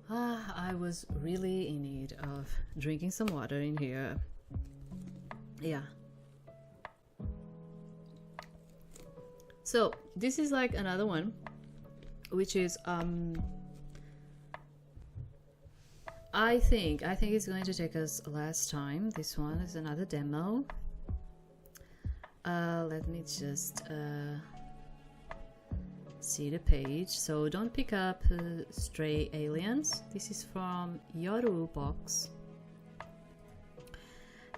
I was really in need of drinking some water in here. Yeah. So this is like another one, which is I think it's going to take us less time. This one is another demo. Let me just see the page. So don't pick up stray aliens. This is from YoruBox.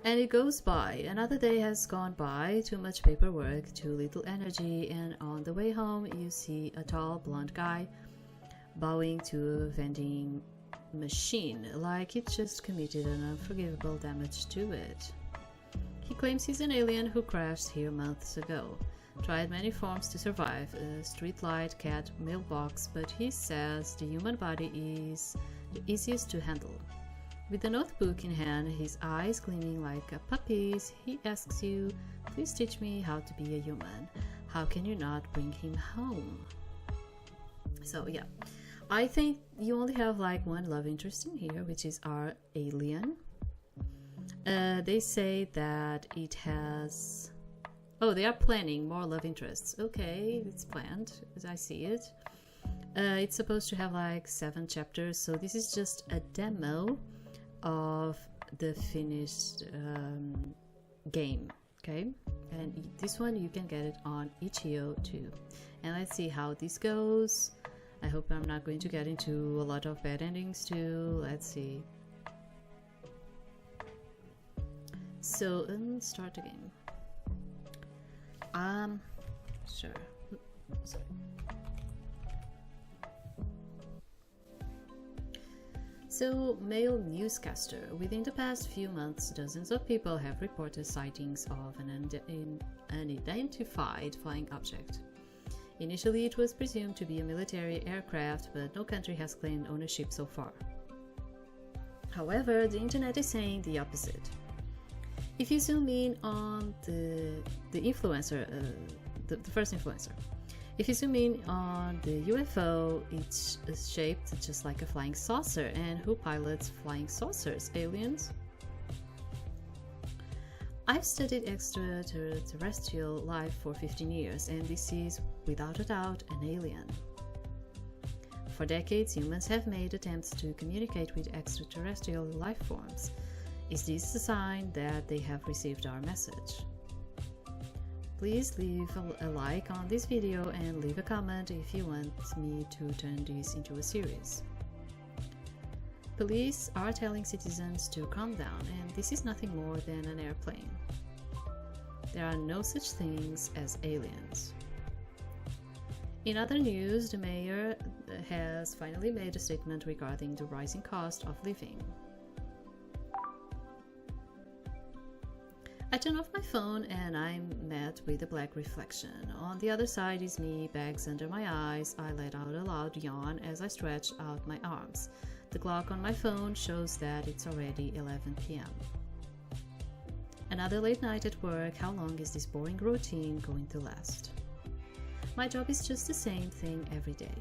And it goes by. Another day has gone by. Too much paperwork, too little energy, and on the way home you see a tall blonde guy bowing to a vending machine like it just committed an unforgivable damage to it. He claims he's an alien who crashed here months ago. Tried many forms to survive, a streetlight, cat, mailbox, but he says the human body is the easiest to handle. With the notebook in hand, his eyes gleaming like a puppy's, he asks you, please teach me how to be a human. How can you not bring him home? So yeah, I think you only have like one love interest in here, which is our alien. They say that it has... Oh, they are planning more love interests. Okay, it's planned, as I see it. It's supposed to have like 7 chapters, so this is just a demo of the finished game, okay? And this one you can get it on itch.io too. And let's see how this goes. I hope I'm not going to get into a lot of bad endings too. Let's see. So start the game. Sure. Sorry. So, male newscaster. Within the past few months, dozens of people have reported sightings of an unidentified flying object. Initially, it was presumed to be a military aircraft, but no country has claimed ownership so far. However, the internet is saying the opposite. If you zoom in on the influencer, the first influencer, if you zoom in on the UFO, it's shaped just like a flying saucer. And who pilots flying saucers? Aliens? I've studied extraterrestrial life for 15 years, and this is, without a doubt, an alien. For decades, humans have made attempts to communicate with extraterrestrial life forms. Is this a sign that they have received our message? Please leave a like on this video and leave a comment if you want me to turn this into a series. Police are telling citizens to calm down, and this is nothing more than an airplane. There are no such things as aliens. In other news, the mayor has finally made a statement regarding the rising cost of living. I turn off my phone and I'm met with a black reflection. On the other side is me, bags under my eyes. I let out a loud yawn as I stretch out my arms. The clock on my phone shows that it's already 11 p.m. Another late night at work. How long is this boring routine going to last? My job is just the same thing every day.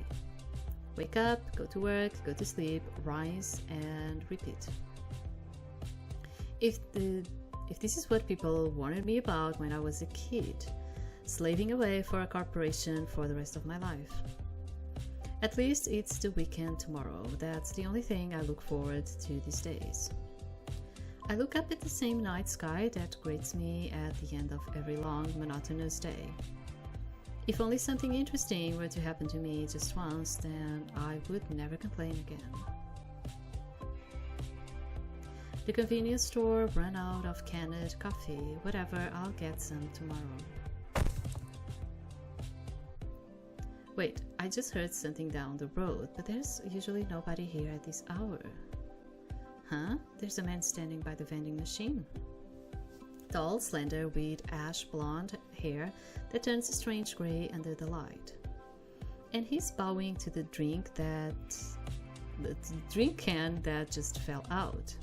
Wake up, go to work, go to sleep, rise, and repeat. If this is what people warned me about when I was a kid, slaving away for a corporation for the rest of my life. At least it's the weekend tomorrow. That's the only thing I look forward to these days. I look up at the same night sky that greets me at the end of every long, monotonous day. If only something interesting were to happen to me just once, then I would never complain again. The convenience store ran out of canned coffee. Whatever, I'll get some tomorrow. Wait, I just heard something down the road, but there's usually nobody here at this hour. Huh? There's a man standing by the vending machine. Tall, slender, with ash blonde hair that turns a strange gray under the light. And he's bowing to the drink can that just fell out.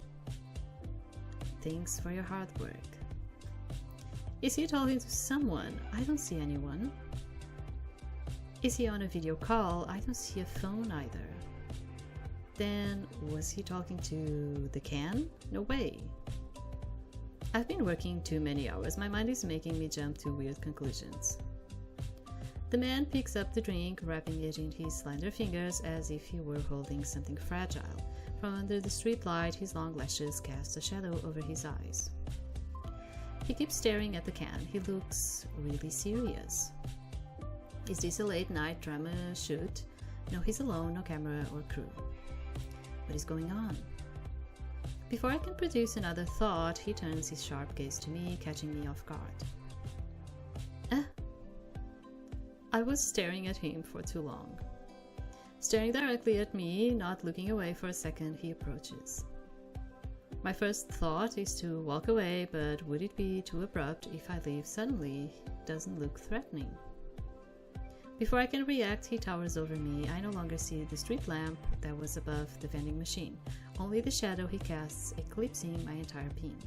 Thanks for your hard work. Is he talking to someone? I don't see anyone. Is he on a video call? I don't see a phone either. Then, was he talking to the can? No way. I've been working too many hours. My mind is making me jump to weird conclusions. The man picks up the drink, wrapping it in his slender fingers as if he were holding something fragile. From under the streetlight, his long lashes cast a shadow over his eyes. He keeps staring at the can. He looks really serious. Is this a late-night drama shoot? No, he's alone, no camera or crew. What is going on? Before I can produce another thought, he turns his sharp gaze to me, catching me off guard. I was staring at him for too long. Staring directly at me, not looking away for a second, he approaches. My first thought is to walk away, but would it be too abrupt if I leave suddenly? Doesn't look threatening. Before I can react, he towers over me. I no longer see the street lamp that was above the vending machine, only the shadow he casts eclipsing my entire being.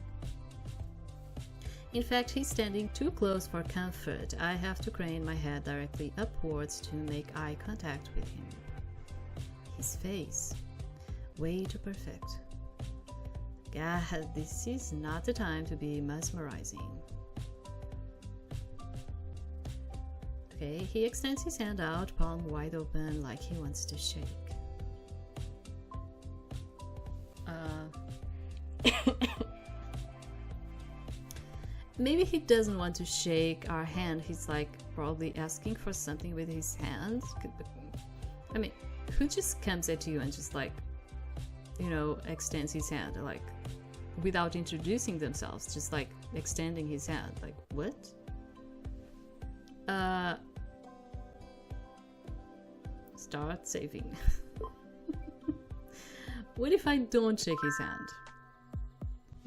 In fact, he's standing too close for comfort. I have to crane my head directly upwards to make eye contact with him. His face, way too perfect. God, this is not the time to be mesmerizing. Okay, he extends his hand out, palm wide open, like he wants to shake. Maybe he doesn't want to shake our hand. He's like probably asking for something with his hand. I mean, who just comes at you and just like, you know, extends his hand, like without introducing themselves, just like extending his hand? Like, what? Start saving. What if I don't shake his hand?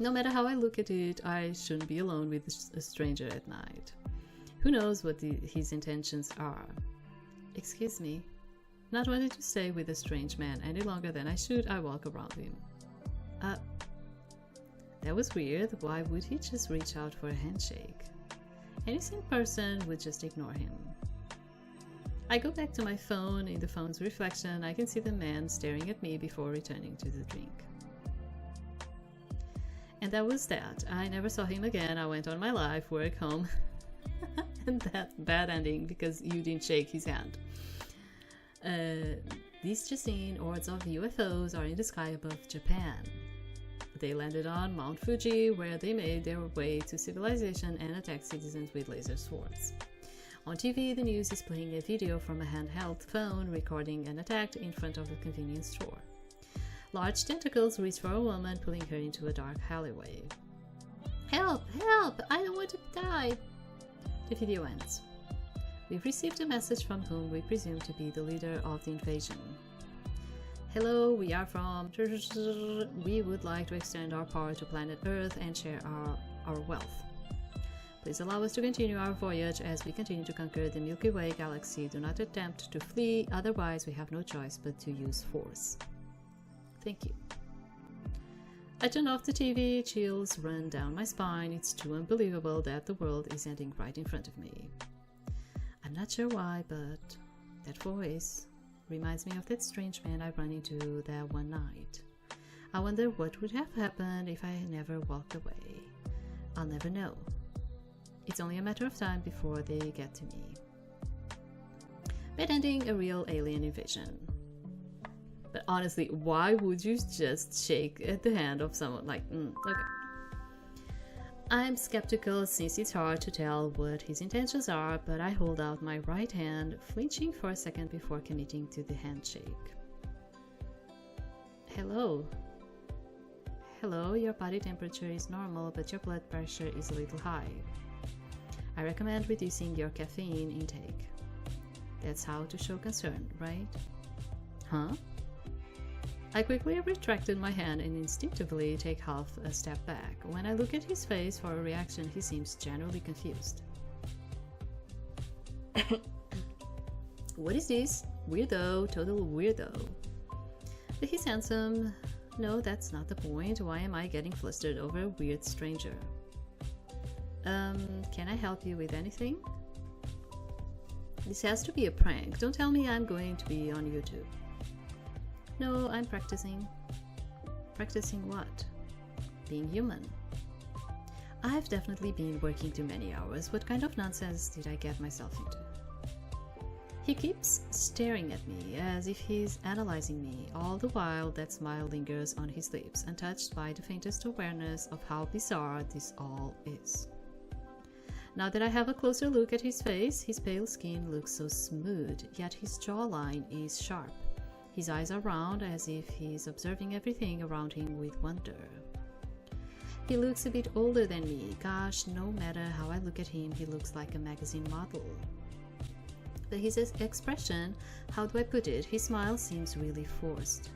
No matter how I look at it, I shouldn't be alone with a stranger at night. Who knows what his intentions are? Excuse me. Not wanting to stay with a strange man any longer than I should, I walk around him. That was weird. Why would he just reach out for a handshake? Any sane person would just ignore him. I go back to my phone. In the phone's reflection, I can see the man staring at me before returning to the drink. And that was that. I never saw him again. I went on my life, work, home, and that bad ending because you didn't shake his hand. These just seen hordes of UFOs are in the sky above Japan. They landed on Mount Fuji, where they made their way to civilization and attacked citizens with laser swords. On TV, the news is playing a video from a handheld phone recording an attack in front of a convenience store. Large tentacles reach for a woman, pulling her into a dark alleyway. Help! Help! I don't want to die! The video ends. We've received a message from whom we presume to be the leader of the invasion. Hello, we are from... We would like to extend our power to planet Earth and share our wealth. Please allow us to continue our voyage as we continue to conquer the Milky Way galaxy. Do not attempt to flee, otherwise we have no choice but to use force. Thank you. I turn off the TV, chills run down my spine. It's too unbelievable that the world is ending right in front of me. I'm not sure why, but that voice reminds me of that strange man I ran into that one night. I wonder what would have happened if I had never walked away. I'll never know. It's only a matter of time before they get to me. Bad ending, a real alien invasion. But honestly, why would you just shake the hand of someone like, okay. I'm skeptical since it's hard to tell what his intentions are, but I hold out my right hand, flinching for a second before committing to the handshake. Hello. Hello, your body temperature is normal, but your blood pressure is a little high. I recommend reducing your caffeine intake. That's how to show concern, right? Huh? I quickly retracted my hand and instinctively take half a step back. When I look at his face for a reaction, he seems genuinely confused. What is this? Weirdo, total weirdo. But he's handsome. No, that's not the point. Why am I getting flustered over a weird stranger? Can I help you with anything? This has to be a prank. Don't tell me I'm going to be on YouTube. No, I'm practicing. Practicing what? Being human. I've definitely been working too many hours. What kind of nonsense did I get myself into? He keeps staring at me as if he's analyzing me, all the while that smile lingers on his lips, untouched by the faintest awareness of how bizarre this all is. Now that I have a closer look at his face, his pale skin looks so smooth, yet his jawline is sharp. His eyes are round, as if he's observing everything around him with wonder. He looks a bit older than me. Gosh, no matter how I look at him, he looks like a magazine model. But his expression, how do I put it, his smile seems really forced.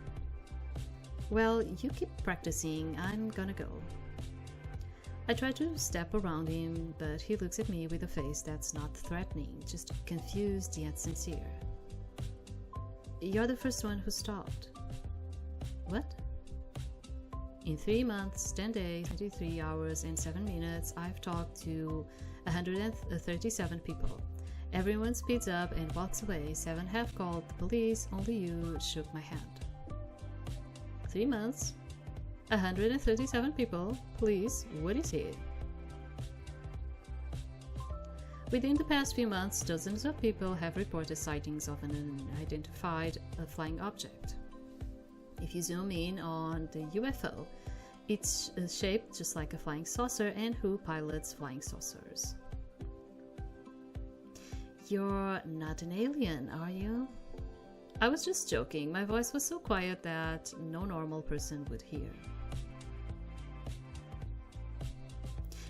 Well, you keep practicing, I'm gonna go. I try to step around him, but he looks at me with a face that's not threatening, just confused yet sincere. You're the first one who stopped. What? In 3 months, 10 days, 23 hours and 7 minutes, I've talked to 137 people. Everyone speeds up and walks away. 7 have called the police, only you shook my hand. 3 months? 137 people? Police? What is it? Within the past few months, dozens of people have reported sightings of an unidentified flying object. If you zoom in on the UFO, it's shaped just like a flying saucer, and who pilots flying saucers? You're not an alien, are you? I was just joking. My voice was so quiet that no normal person would hear.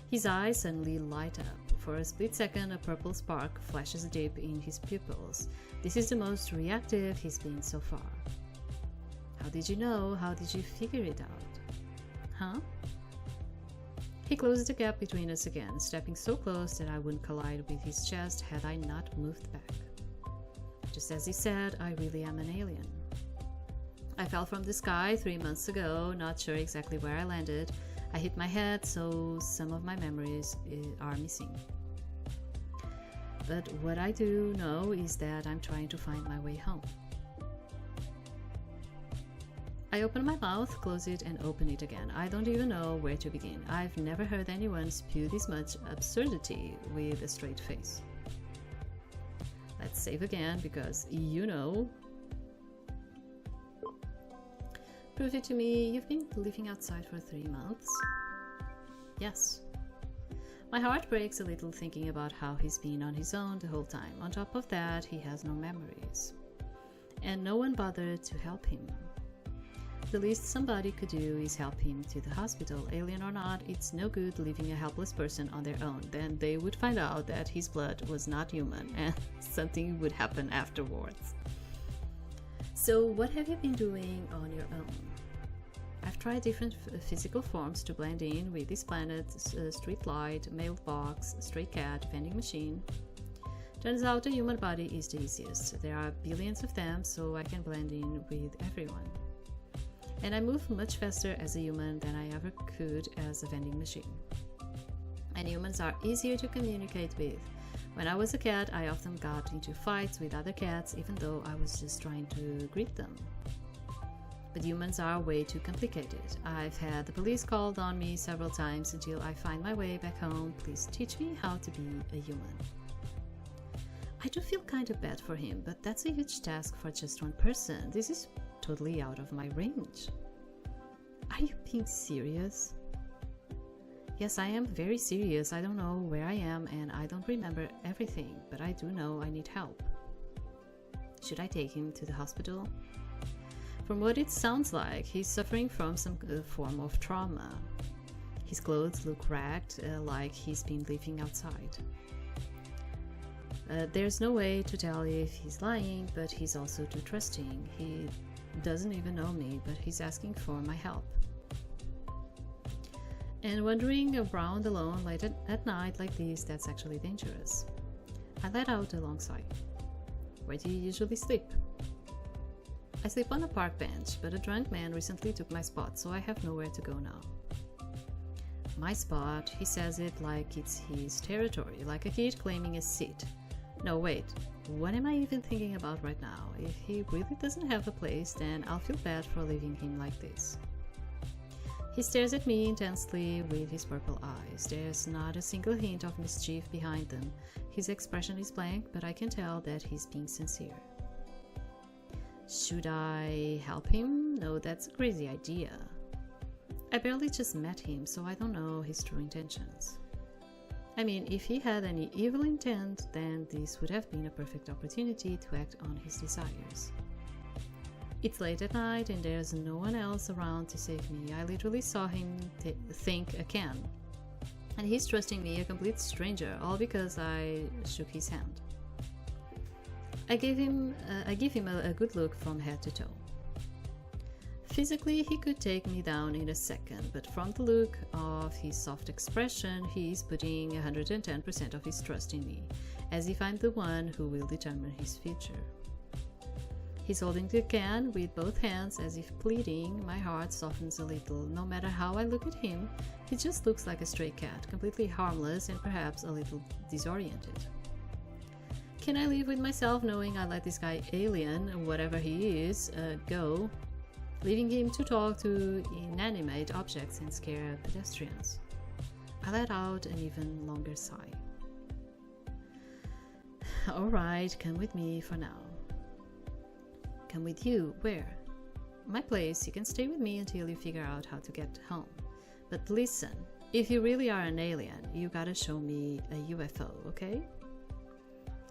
His eyes suddenly light up. For a split second, a purple spark flashes deep in his pupils. This is the most reactive he's been so far. How did you know? How did you figure it out? Huh? He closed the gap between us again, stepping so close that I wouldn't collide with his chest had I not moved back. Just as he said, I really am an alien. I fell from the sky 3 months ago, not sure exactly where I landed. I hit my head, so some of my memories are missing. But what I do know is that I'm trying to find my way home. I open my mouth, close it, and open it again. I don't even know where to begin. I've never heard anyone spew this much absurdity with a straight face. Let's save again, because you know. Prove it to me. You've been living outside for 3 months? Yes. My heart breaks a little thinking about how he's been on his own the whole time. On top of that, he has no memories. And no one bothered to help him. The least somebody could do is help him to the hospital. Alien or not, it's no good leaving a helpless person on their own. Then they would find out that his blood was not human and something would happen afterwards. So what have you been doing on your own? I've tried different physical forms to blend in with this planet, streetlight, mailbox, stray cat, vending machine. Turns out the human body is the easiest. There are billions of them, so I can blend in with everyone. And I move much faster as a human than I ever could as a vending machine. And humans are easier to communicate with. When I was a cat, I often got into fights with other cats, even though I was just trying to greet them. But humans are way too complicated. I've had the police called on me several times until I find my way back home. Please teach me how to be a human. I do feel kind of bad for him, but that's a huge task for just one person. This is totally out of my range. Are you being serious? Yes, I am very serious. I don't know where I am and I don't remember everything, but I do know I need help. Should I take him to the hospital? From what it sounds like, he's suffering from some form of trauma. His clothes look ragged, like he's been living outside. There's no way to tell if he's lying, but he's also too trusting. He doesn't even know me, but he's asking for my help. And wandering around alone late at night like this, that's actually dangerous. I let out alongside. Where do you usually sleep? I sleep on a park bench, but a drunk man recently took my spot, so I have nowhere to go now. My spot, he says it like it's his territory, like a kid claiming a seat. No, wait. What am I even thinking about right now? If he really doesn't have a place, then I'll feel bad for leaving him like this. He stares at me intensely with his purple eyes. There's not a single hint of mischief behind them. His expression is blank, but I can tell that he's being sincere. Should I help him? No, that's a crazy idea. I barely just met him, so I don't know his true intentions. I mean, if he had any evil intent, then this would have been a perfect opportunity to act on his desires. It's late at night and there's no one else around to save me. I literally saw him think a can. And he's trusting me, a complete stranger, all because I shook his hand. I give him a good look from head to toe. Physically, he could take me down in a second, but from the look of his soft expression, he's putting 110% of his trust in me, as if I'm the one who will determine his future. He's holding the can with both hands as if pleading. My heart softens a little. No matter how I look at him, he just looks like a stray cat, completely harmless and perhaps a little disoriented. Can I live with myself knowing I let this guy alien, whatever he is, go, leaving him to talk to inanimate objects and scare pedestrians? I let out an even longer sigh. Alright, come with me for now. Come with you? Where? My place. You can stay with me until you figure out how to get home. But listen, if you really are an alien, you gotta show me a UFO, okay?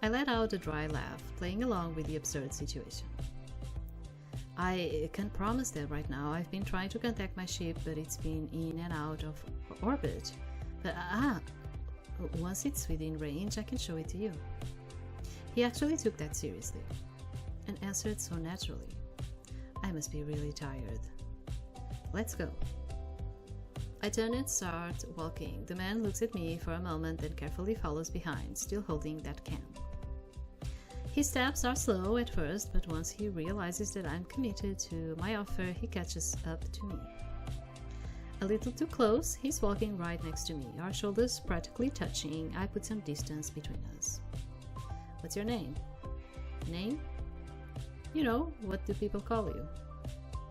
I let out a dry laugh, playing along with the absurd situation. I can't promise that right now. I've been trying to contact my ship, but it's been in and out of orbit. But once it's within range, I can show it to you. He actually took that seriously and answered so naturally. I must be really tired. Let's go. I turn and start walking. The man looks at me for a moment, then carefully follows behind, still holding that can. His steps are slow at first, but once he realizes that I'm committed to my offer, he catches up to me. A little too close, he's walking right next to me, our shoulders practically touching. I put some distance between us. What's your name? Name? You know, what do people call you?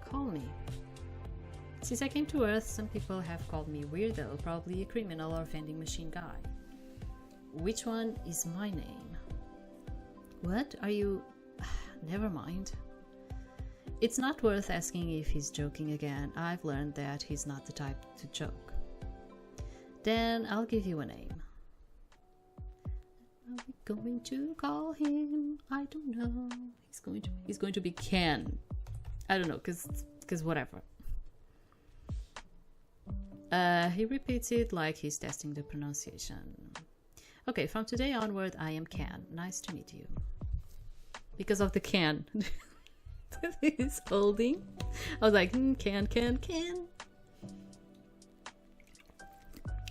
Call me. Since I came to Earth, some people have called me weirdo, probably a criminal or vending machine guy. Which one is my name? What? Are you... Never mind. It's not worth asking if he's joking again. I've learned that he's not the type to joke. Then I'll give you a name. Are we going to call him? I don't know. He's going to be Ken. I don't know, cause whatever. He repeats it like he's testing the pronunciation. Okay, from today onward, I am Ken. Nice to meet you. Because of the can that he's holding. I was like, can.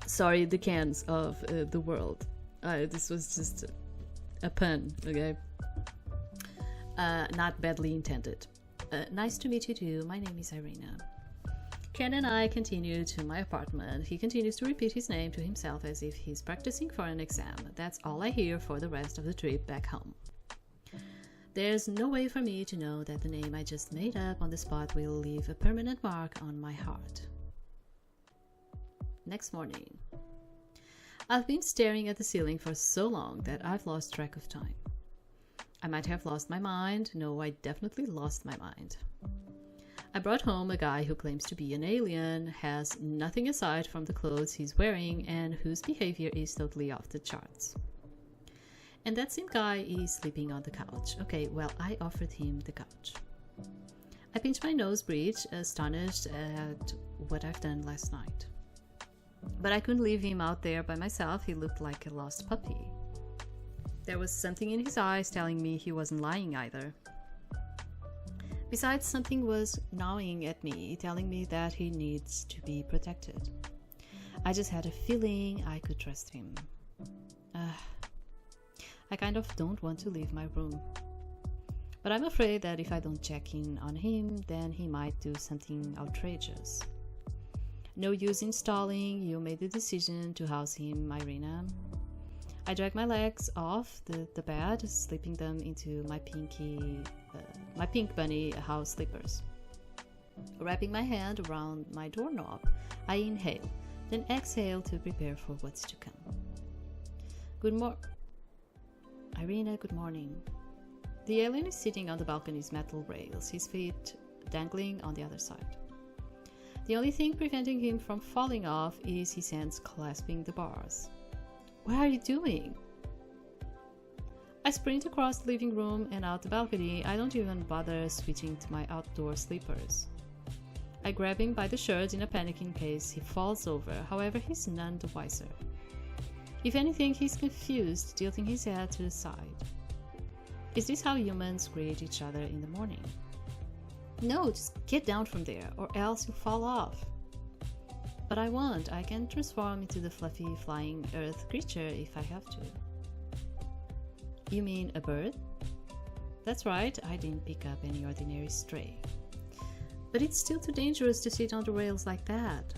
Sorry, the cans of the world. This was just a pun, okay? Not badly intended. Nice to meet you too. My name is Irina. Ken and I continue to my apartment. He continues to repeat his name to himself as if he's practicing for an exam. That's all I hear for the rest of the trip back home. There's no way for me to know that the name I just made up on the spot will leave a permanent mark on my heart. Next morning. I've been staring at the ceiling for so long that I've lost track of time. I might have lost my mind. No, I definitely lost my mind. I brought home a guy who claims to be an alien, has nothing aside from the clothes he's wearing, and whose behavior is totally off the charts. And that same guy is sleeping on the couch. Okay, well, I offered him the couch. I pinched my nose bridge, astonished at what I've done last night. But I couldn't leave him out there by myself. He looked like a lost puppy. There was something in his eyes telling me he wasn't lying either. Besides, something was gnawing at me, telling me that he needs to be protected. I just had a feeling I could trust him. I kind of don't want to leave my room. But I'm afraid that if I don't check in on him, then he might do something outrageous. No use in stalling. You made the decision to house him, Irina. I drag my legs off the bed, slipping them into my pink bunny house slippers. Wrapping my hand around my doorknob, I inhale, then exhale to prepare for what's to come. Irina, good morning. The alien is sitting on the balcony's metal rails, his feet dangling on the other side. The only thing preventing him from falling off is his hands clasping the bars. What are you doing? I sprint across the living room and out the balcony. I don't even bother switching to my outdoor slippers. I grab him by the shirt in a panic in case he falls over. However, he's none the wiser. If anything, he's confused, tilting his head to the side. Is this how humans greet each other in the morning? No, just get down from there, or else you'll fall off. But I won't. I can transform into the fluffy flying earth creature if I have to. You mean a bird? That's right, I didn't pick up any ordinary stray. But it's still too dangerous to sit on the rails like that.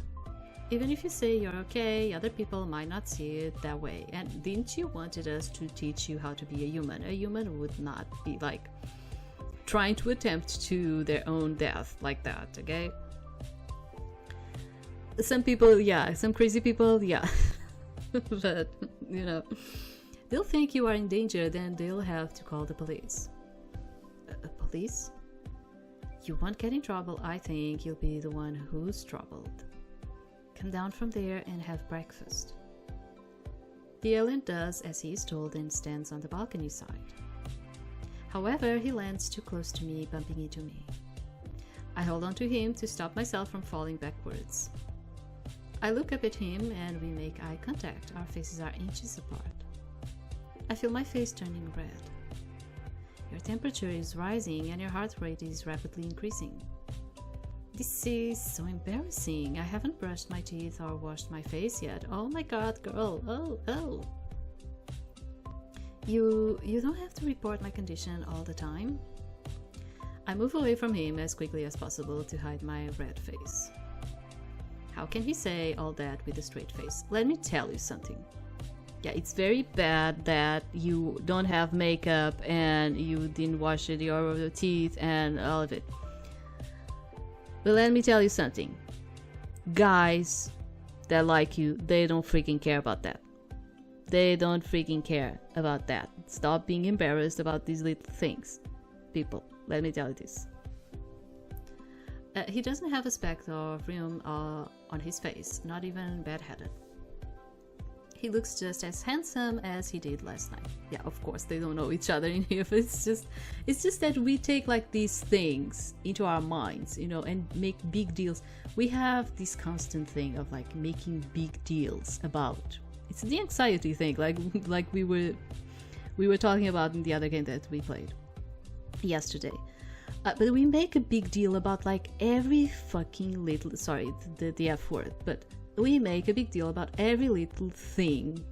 Even if you say you're okay, other people might not see it that way. And didn't you wanted us to teach you how to be a human? A human would not be like trying to attempt to their own death like that, okay? Some people, yeah, some crazy people, yeah. But, you know, they'll think you are in danger, then they'll have to call the police. Police? You won't get in trouble. I think you'll be the one who's troubled. Come down from there and have breakfast. The alien does as he is told and stands on the balcony side. However, he lands too close to me, bumping into me. I hold on to him to stop myself from falling backwards. I look up at him and we make eye contact. Our faces are inches apart. I feel my face turning red. Your temperature is rising and your heart rate is rapidly increasing. This is so embarrassing. I haven't brushed my teeth or washed my face yet. Oh my god, girl. Oh. You don't have to report my condition all the time. I move away from him as quickly as possible to hide my red face. How can he say all that with a straight face? Let me tell you something. Yeah, it's very bad that you don't have makeup and you didn't wash your teeth and all of it. But let me tell you something. Guys that like you, they don't freaking care about that. They don't freaking care about that. Stop being embarrassed about these little things. People, let me tell you this. He doesn't have a speck of rim on his face, not even bad-headed. He looks just as handsome as he did last night. Yeah, of course, they don't know each other in here, but it's just that we take like these things into our minds, you know, and make big deals. We have this constant thing of like making big deals about. It's the anxiety thing, like we were talking about in the other game that we played yesterday. But we make a big deal about like every fucking little, sorry, the F word, but we make a big deal about every little thing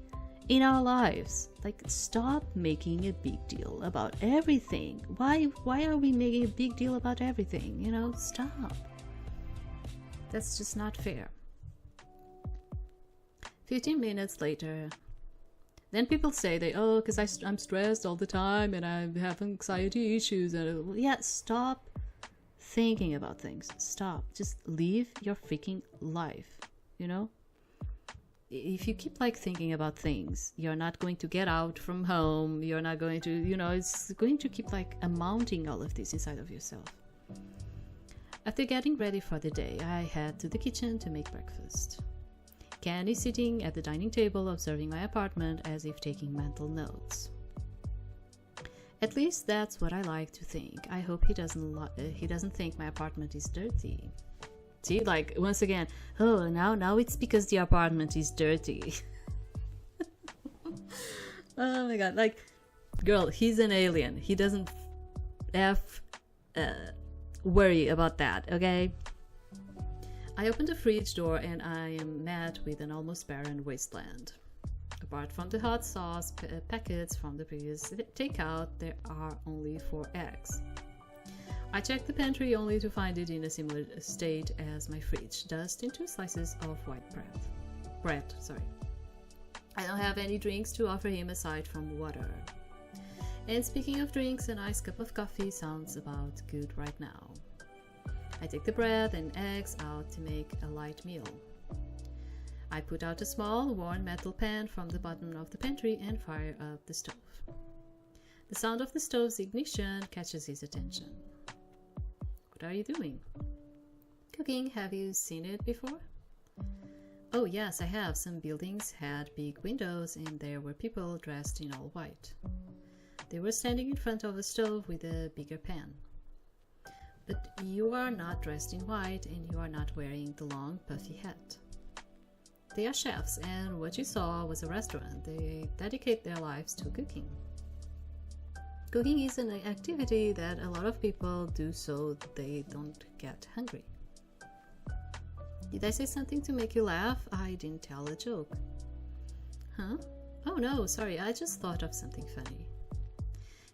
in our lives. Like, stop making a big deal about everything. Why are we making a big deal about everything? You know, stop. That's just not fair. 15 minutes later, then people say because I'm stressed all the time and I have anxiety issues. And yeah, stop thinking about things. Stop. Just live your freaking life. You know, if you keep like thinking about things, you're not going to get out from home. You're not going to, you know, it's going to keep like amounting all of this inside of yourself. After getting ready for the day, I head to the kitchen to make breakfast. Ken is sitting at the dining table observing my apartment as if taking mental notes. At least that's what I like to think. I hope he doesn't think my apartment is dirty. See, like, once again, oh, now it's because the apartment is dirty. Oh my god, like, girl, he's an alien. He doesn't worry about that, okay? I open the fridge door and I am met with an almost barren wasteland. Apart from the hot sauce packets from the previous takeout, there are only 4 eggs. I check the pantry only to find it in a similar state as my fridge, dust and 2 slices of white bread. I don't have any drinks to offer him aside from water. And speaking of drinks, a nice cup of coffee sounds about good right now. I take the bread and eggs out to make a light meal. I put out a small, worn metal pan from the bottom of the pantry and fire up the stove. The sound of the stove's ignition catches his attention. What are you doing? Cooking. Have you seen it before? Oh yes, I have. Some buildings had big windows and there were people dressed in all white. They were standing in front of a stove with a bigger pan. But you are not dressed in white and you are not wearing the long puffy hat. They are chefs, and what you saw was a restaurant. They dedicate their lives to cooking. Cooking is an activity that a lot of people do so they don't get hungry. Did I say something to make you laugh? I didn't tell a joke. Huh? Oh no, sorry, I just thought of something funny.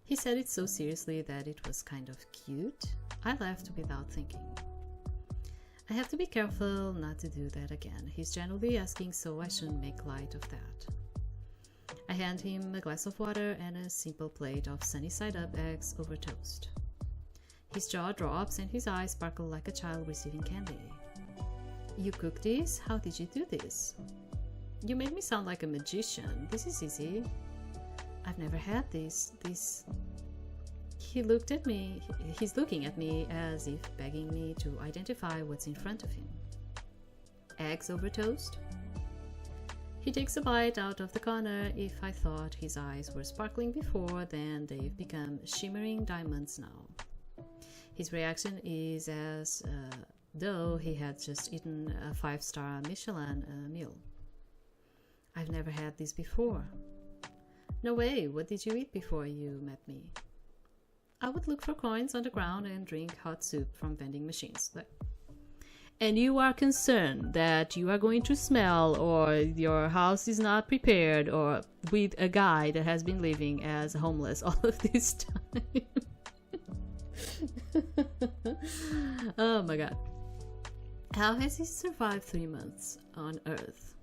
He said it so seriously that it was kind of cute. I laughed without thinking. I have to be careful not to do that again. He's generally asking, so I shouldn't make light of that. I hand him a glass of water and a simple plate of sunny-side-up eggs over toast. His jaw drops and his eyes sparkle like a child receiving candy. You cooked this? How did you do this? You made me sound like a magician. This is easy. I've never had this. He looked at me. He's looking at me as if begging me to identify what's in front of him. Eggs over toast? He takes a bite out of the corner. If I thought his eyes were sparkling before, then they've become shimmering diamonds now. His reaction is as though he had just eaten a 5-star Michelin meal. I've never had this before. No way, what did you eat before you met me? I would look for coins on the ground and drink hot soup from vending machines. And you are concerned that you are going to smell, or your house is not prepared, or with a guy that has been living as homeless all of this time. Oh my god. How has he survived 3 months on Earth?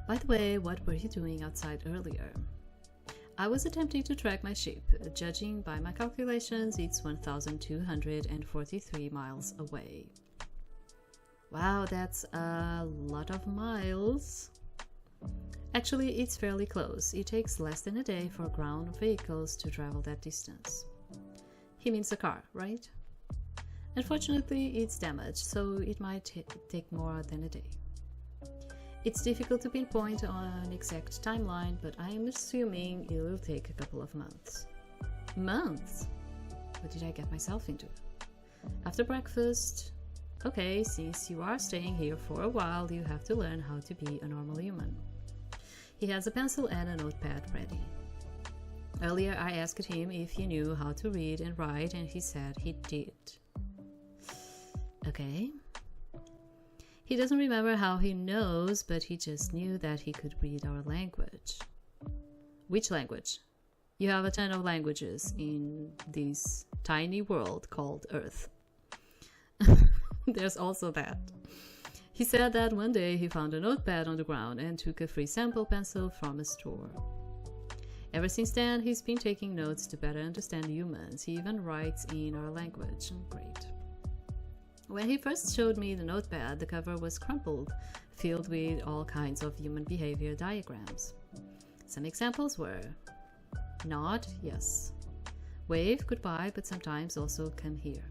By the way, what were you doing outside earlier? I was attempting to track my ship. Judging by my calculations, it's 1,243 miles away. Wow, that's a lot of miles. Actually, it's fairly close. It takes less than a day for ground vehicles to travel that distance. He means a car, right? Unfortunately, it's damaged, so it might take more than a day. It's difficult to pinpoint on an exact timeline, but I am assuming it will take a couple of months. Months? What did I get myself into? After breakfast... Okay, since you are staying here for a while, you have to learn how to be a normal human. He has a pencil and a notepad ready. Earlier I asked him if he knew how to read and write, and he said he did. Okay. He doesn't remember how he knows, but he just knew that he could read our language. Which language? You have a ton of languages in this tiny world called Earth. There's also that. He said that one day he found a notepad on the ground and took a free sample pencil from a store. Ever since then, he's been taking notes to better understand humans. He even writes in our language. Great. When he first showed me the notepad, the cover was crumpled, filled with all kinds of human behavior diagrams. Some examples were: nod, yes. Wave, goodbye, but sometimes also come here.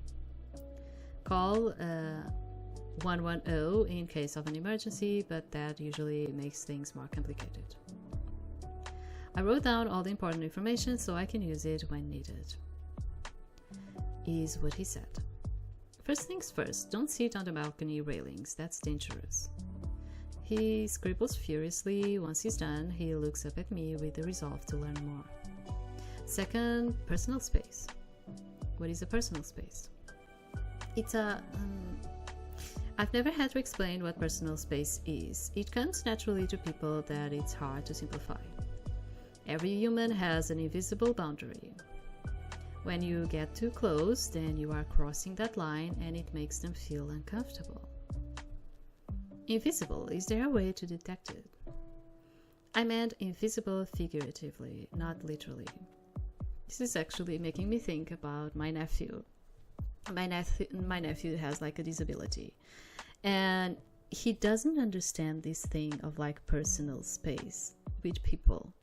Call 110 in case of an emergency, but that usually makes things more complicated. I wrote down all the important information so I can use it when needed. Is what he said. First things first, don't sit on the balcony railings, that's dangerous. He scribbles furiously. Once he's done, he looks up at me with the resolve to learn more. Second, personal space. What is a personal space? It's a... I've never had to explain what personal space is. It comes naturally to people that it's hard to simplify. Every human has an invisible boundary. When you get too close, then you are crossing that line and it makes them feel uncomfortable. Invisible, is there a way to detect it? I meant invisible figuratively, not literally. This is actually making me think about my nephew. My nephew has like a disability, and he doesn't understand this thing of like personal space with people.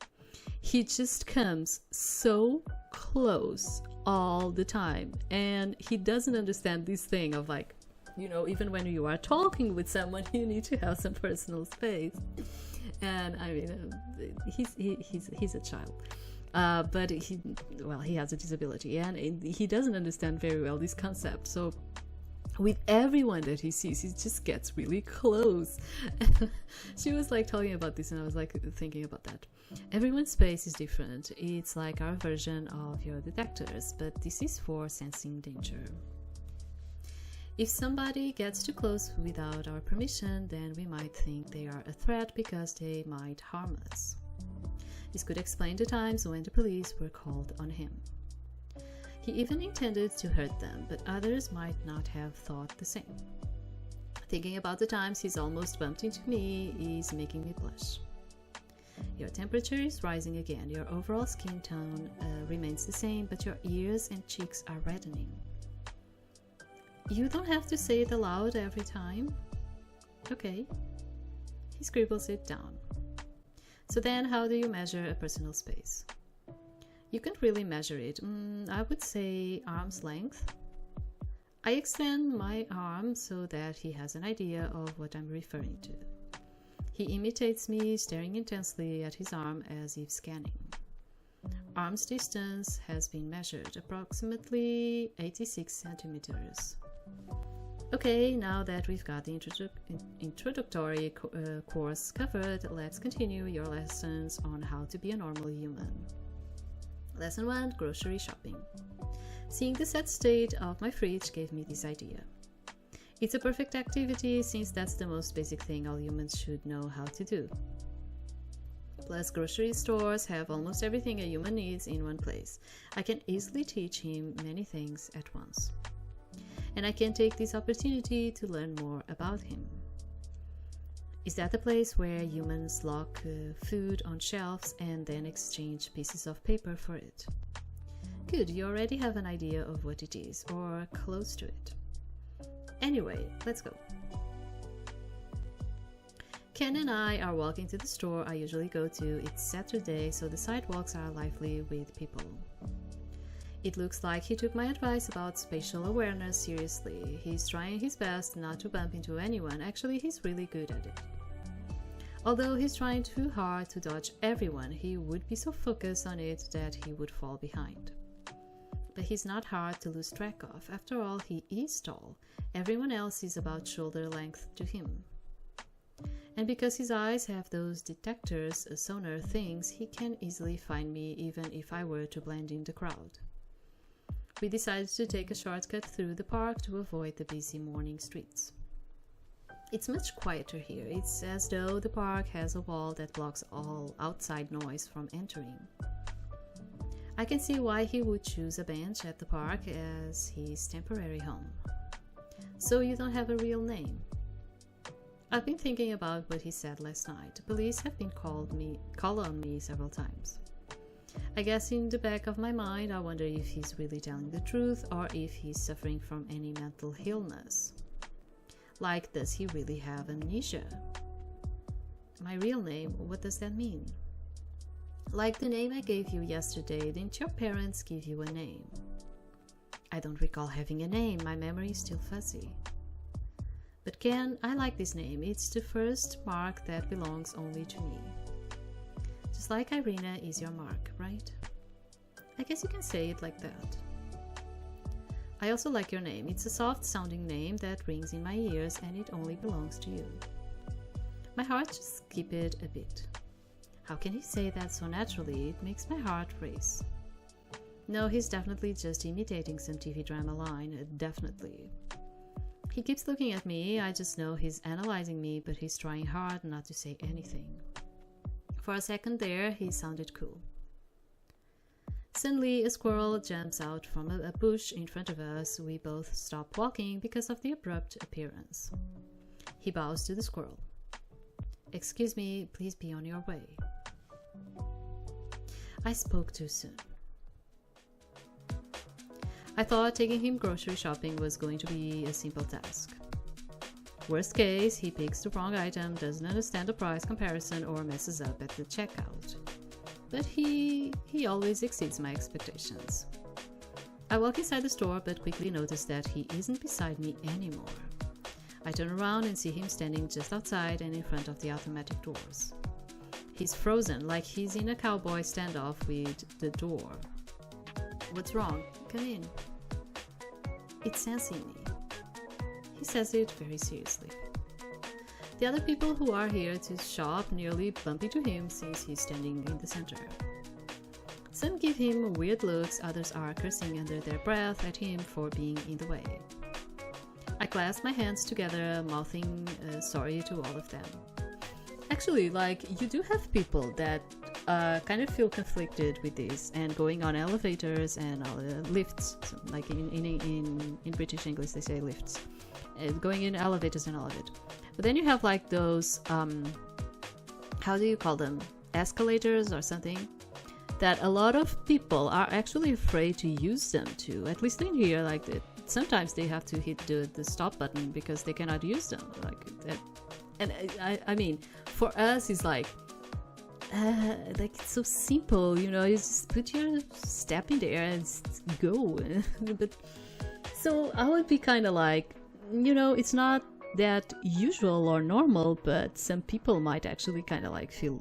He just comes so close all the time, and he doesn't understand this thing of like, you know, even when you are talking with someone, you need to have some personal space. And I mean, he's a child, but he has a disability, and he doesn't understand very well this concept. So with everyone that he sees, he just gets really close. She was like talking about this, and I was like thinking about that. Everyone's space is different. It's like our version of your detectors, but this is for sensing danger. If somebody gets too close without our permission, then we might think they are a threat because they might harm us. This could explain the times when the police were called on him. He even intended to hurt them, but others might not have thought the same. Thinking about the times he's almost bumped into me is making me blush. Your temperature is rising again. Your overall skin tone remains the same, but your ears and cheeks are reddening. You don't have to say it aloud every time. Okay. He scribbles it down. So then, how do you measure a personal space? You can't really measure it. I would say arm's length. I extend my arm so that he has an idea of what I'm referring to. He imitates me, staring intensely at his arm as if scanning. Arm's distance has been measured, approximately 86 centimeters. Okay, now that we've got the introductory course covered, let's continue your lessons on how to be a normal human. Lesson 1, grocery shopping. Seeing the sad state of my fridge gave me this idea. It's a perfect activity since that's the most basic thing all humans should know how to do. Plus, grocery stores have almost everything a human needs in one place. I can easily teach him many things at once. And I can take this opportunity to learn more about him. Is that the place where humans lock food on shelves and then exchange pieces of paper for it? Good, you already have an idea of what it is, or close to it. Anyway, let's go. Ken and I are walking to the store I usually go to. It's Saturday, so the sidewalks are lively with people. It looks like he took my advice about spatial awareness seriously. He's trying his best not to bump into anyone. Actually, he's really good at it. Although he's trying too hard to dodge everyone, he would be so focused on it that he would fall behind. But he's not hard to lose track of. After all, he is tall. Everyone else is about shoulder length to him. And because his eyes have those detectors, sonar things, he can easily find me even if I were to blend in the crowd. We decided to take a shortcut through the park to avoid the busy morning streets. It's much quieter here. It's as though the park has a wall that blocks all outside noise from entering. I can see why he would choose a bench at the park as his temporary home. So you don't have a real name? I've been thinking about what he said last night. The police have been called on me several times. I guess in the back of my mind, I wonder if he's really telling the truth or if he's suffering from any mental illness. Like, does he really have amnesia? My real name, what does that mean? Like the name I gave you yesterday, didn't your parents give you a name? I don't recall having a name, my memory is still fuzzy. But Ken, I like this name. It's the first mark that belongs only to me. Just like Irina is your mark, right? I guess you can say it like that. I also like your name. It's a soft-sounding name that rings in my ears and it only belongs to you. My heart just skipped a bit. How can he say that so naturally? It makes my heart race. No, he's definitely just imitating some TV drama line. Definitely. He keeps looking at me. I just know he's analyzing me, but he's trying hard not to say anything. For a second there, he sounded cool. Suddenly, a squirrel jumps out from a bush in front of us. We both stop walking because of the abrupt appearance. He bows to the squirrel. Excuse me, please be on your way. I spoke too soon. I thought taking him grocery shopping was going to be a simple task. Worst case, he picks the wrong item, doesn't understand the price comparison, or messes up at the checkout. But he always exceeds my expectations. I walk inside the store but quickly notice that he isn't beside me anymore. I turn around and see him standing just outside and in front of the automatic doors. He's frozen, like he's in a cowboy standoff with the door. What's wrong? Come in. It's sensing me. He says it very seriously. The other people who are here to shop nearly bump into him since he's standing in the center. Some give him weird looks, others are cursing under their breath at him for being in the way. I clasp my hands together, mouthing sorry to all of them. Actually, you do have people that kind of feel conflicted with this, and going on elevators and lifts, so like in British English they say lifts, going in elevators and all of it. But then you have those, how do you call them? Escalators or something? That a lot of people are actually afraid to use them too. At least in here, sometimes they have to hit the stop button because they cannot use them. And I mean, for us, it's it's so simple, you just put your step in there and go. But so I would be kind of it's not that usual or normal, but some people might actually kind of feel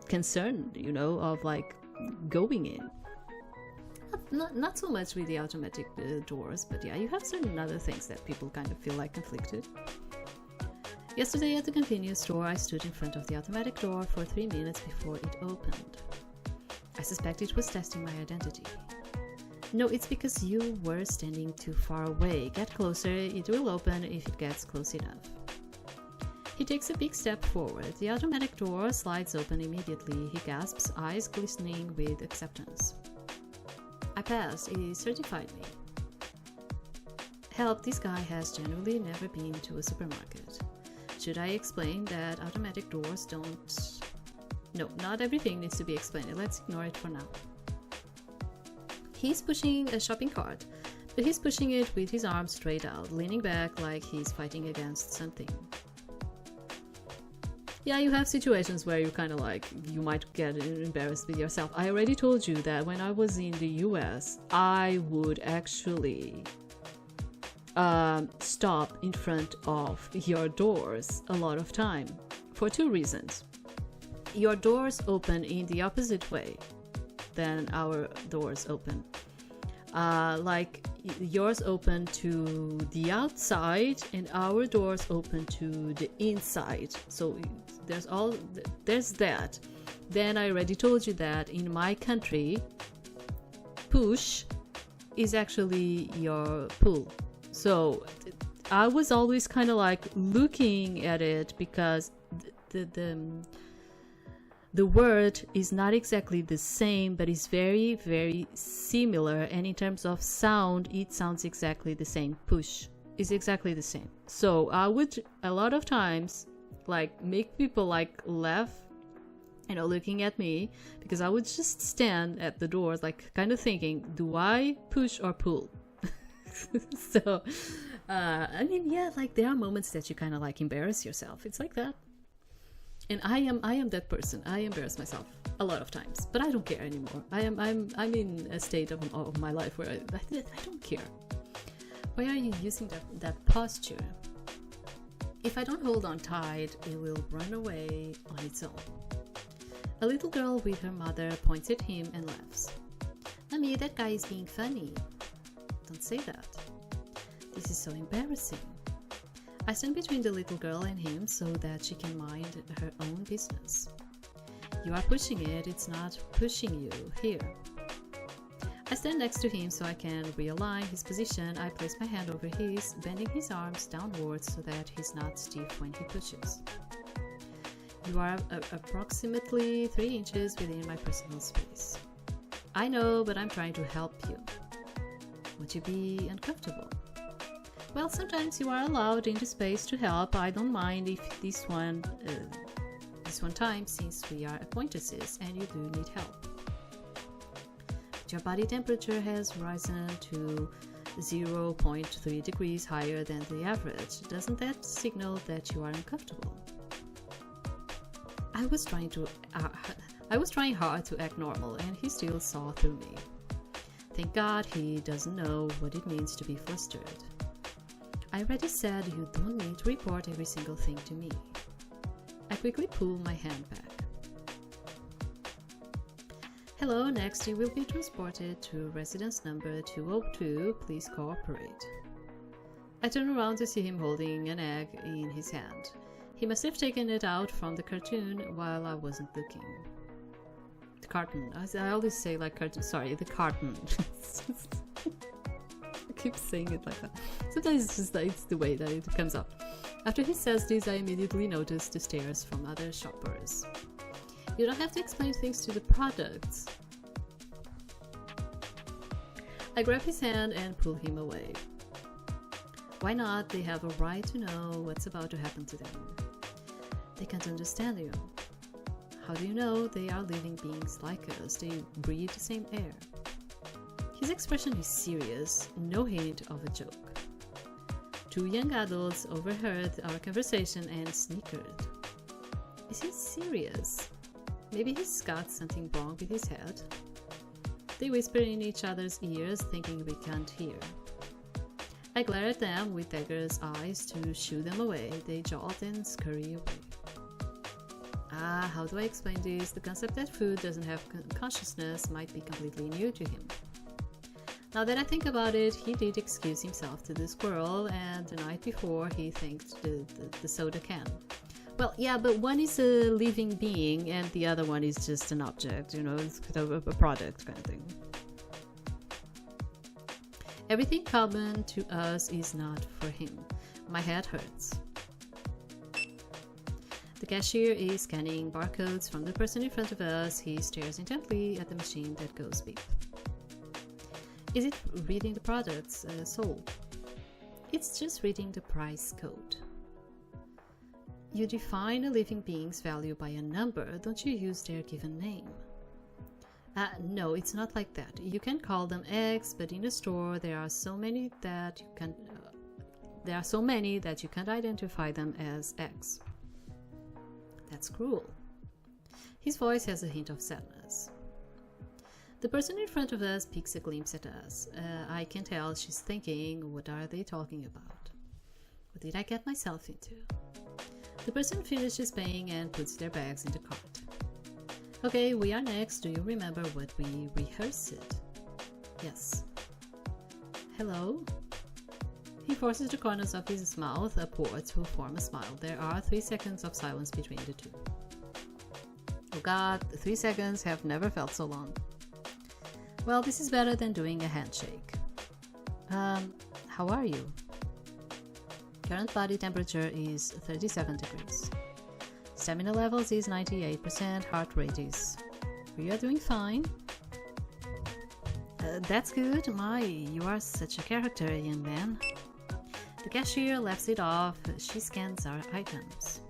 concerned, of going in. Not so much with the automatic doors, but yeah, you have certain other things that people kind of feel conflicted. Yesterday at the convenience store, I stood in front of the automatic door for 3 minutes before it opened. I suspect it was testing my identity. No, it's because you were standing too far away. Get closer, it will open if it gets close enough. He takes a big step forward. The automatic door slides open immediately. He gasps, eyes glistening with acceptance. I passed. He certified me. Help, this guy has generally never been to a supermarket. Should I explain that automatic doors don't... No, not everything needs to be explained. Let's ignore it for now. He's pushing a shopping cart, but he's pushing it with his arms straight out, leaning back like he's fighting against something. Yeah, you have situations where you kind of you might get embarrassed with yourself. I already told you that when I was in the US, I would actually stop in front of your doors a lot of time for two reasons. Your doors open in the opposite way than our doors open. Yours open to the outside and our doors open to the inside. So there's that. Then I already told you that in my country, push is actually your pull. So I was always kind of looking at it because the word is not exactly the same, but it's very, very similar. And in terms of sound, it sounds exactly the same. Push is exactly the same. So I would a lot of times make people laugh, looking at me, because I would just stand at the doors, kind of thinking, do I push or pull? So, I mean, yeah, there are moments that you kind of embarrass yourself. It's like that. And I am that person. I embarrass myself a lot of times, but I don't care anymore. I'm in a state of my life where I don't care. Why are you using that posture? If I don't hold on tight, it will run away on its own. A little girl with her mother points at him and laughs. Mommy, that guy is being funny. Don't say that. This is so embarrassing. I stand between the little girl and him so that she can mind her own business. You are pushing it, it's not pushing you. Here. I stand next to him so I can realign his position. I place my hand over his, bending his arms downwards so that he's not stiff when he pushes. You are approximately 3 inches within my personal space. I know, but I'm trying to help you. Would you be uncomfortable? Well, sometimes you are allowed into space to help. I don't mind if this one time, since we are acquaintances and you do need help. Your body temperature has risen to 0.3 degrees higher than the average. Doesn't that signal that you are uncomfortable? I was trying hard to act normal, and he still saw through me. Thank God he doesn't know what it means to be flustered. I already said you don't need to report every single thing to me. I quickly pulled my hand back. Hello, next you will be transported to residence number 202. Please cooperate. I turned around to see him holding an egg in his hand. He must have taken it out from the cartoon while I wasn't looking. The carton. I always say like cartoon. Sorry, the carton. I keep saying it like that. Sometimes it's just it's the way that it comes up. After he says this, I immediately notice the stares from other shoppers. You don't have to explain things to the products. I grab his hand and pull him away. Why not? They have a right to know what's about to happen to them. They can't understand you. How do you know? They are living beings like us. They breathe the same air. His expression is serious, no hint of a joke. Two young adults overheard our conversation and snickered. Is he serious? Maybe he's got something wrong with his head. They whisper in each other's ears, thinking we can't hear. I glare at them with daggers' eyes to shoo them away. They jolt and scurry away. How do I explain this? The concept that food doesn't have consciousness might be completely new to him. Now that I think about it, he did excuse himself to the squirrel, and the night before he thanked the soda can. Well, yeah, but one is a living being and the other one is just an object, you know, it's kind of a product kind of thing. Everything common to us is not for him. My head hurts. The cashier is scanning barcodes from the person in front of us. He stares intently at the machine that goes beep. Is it reading the products sold? It's just reading the price code. You define a living being's value by a number, don't you use their given name? No, it's not like that. You can call them X, but in a store there are so many that you can't identify them as X. That's cruel. His voice has a hint of sadness. The person in front of us peeks a glimpse at us. I can tell she's thinking, what are they talking about? What did I get myself into? The person finishes paying and puts their bags in the cart. Okay, we are next. Do you remember what we rehearsed? Yes. Hello? He forces the corners of his mouth upward to form a smile. There are 3 seconds of silence between the two. Oh God, 3 seconds have never felt so long. Well, this is better than doing a handshake. How are you? Current body temperature is 37 degrees. Stamina levels is 98%, heart rate is... We are doing fine. That's good. My, you are such a character, young man. The cashier laughs it off. She scans our items.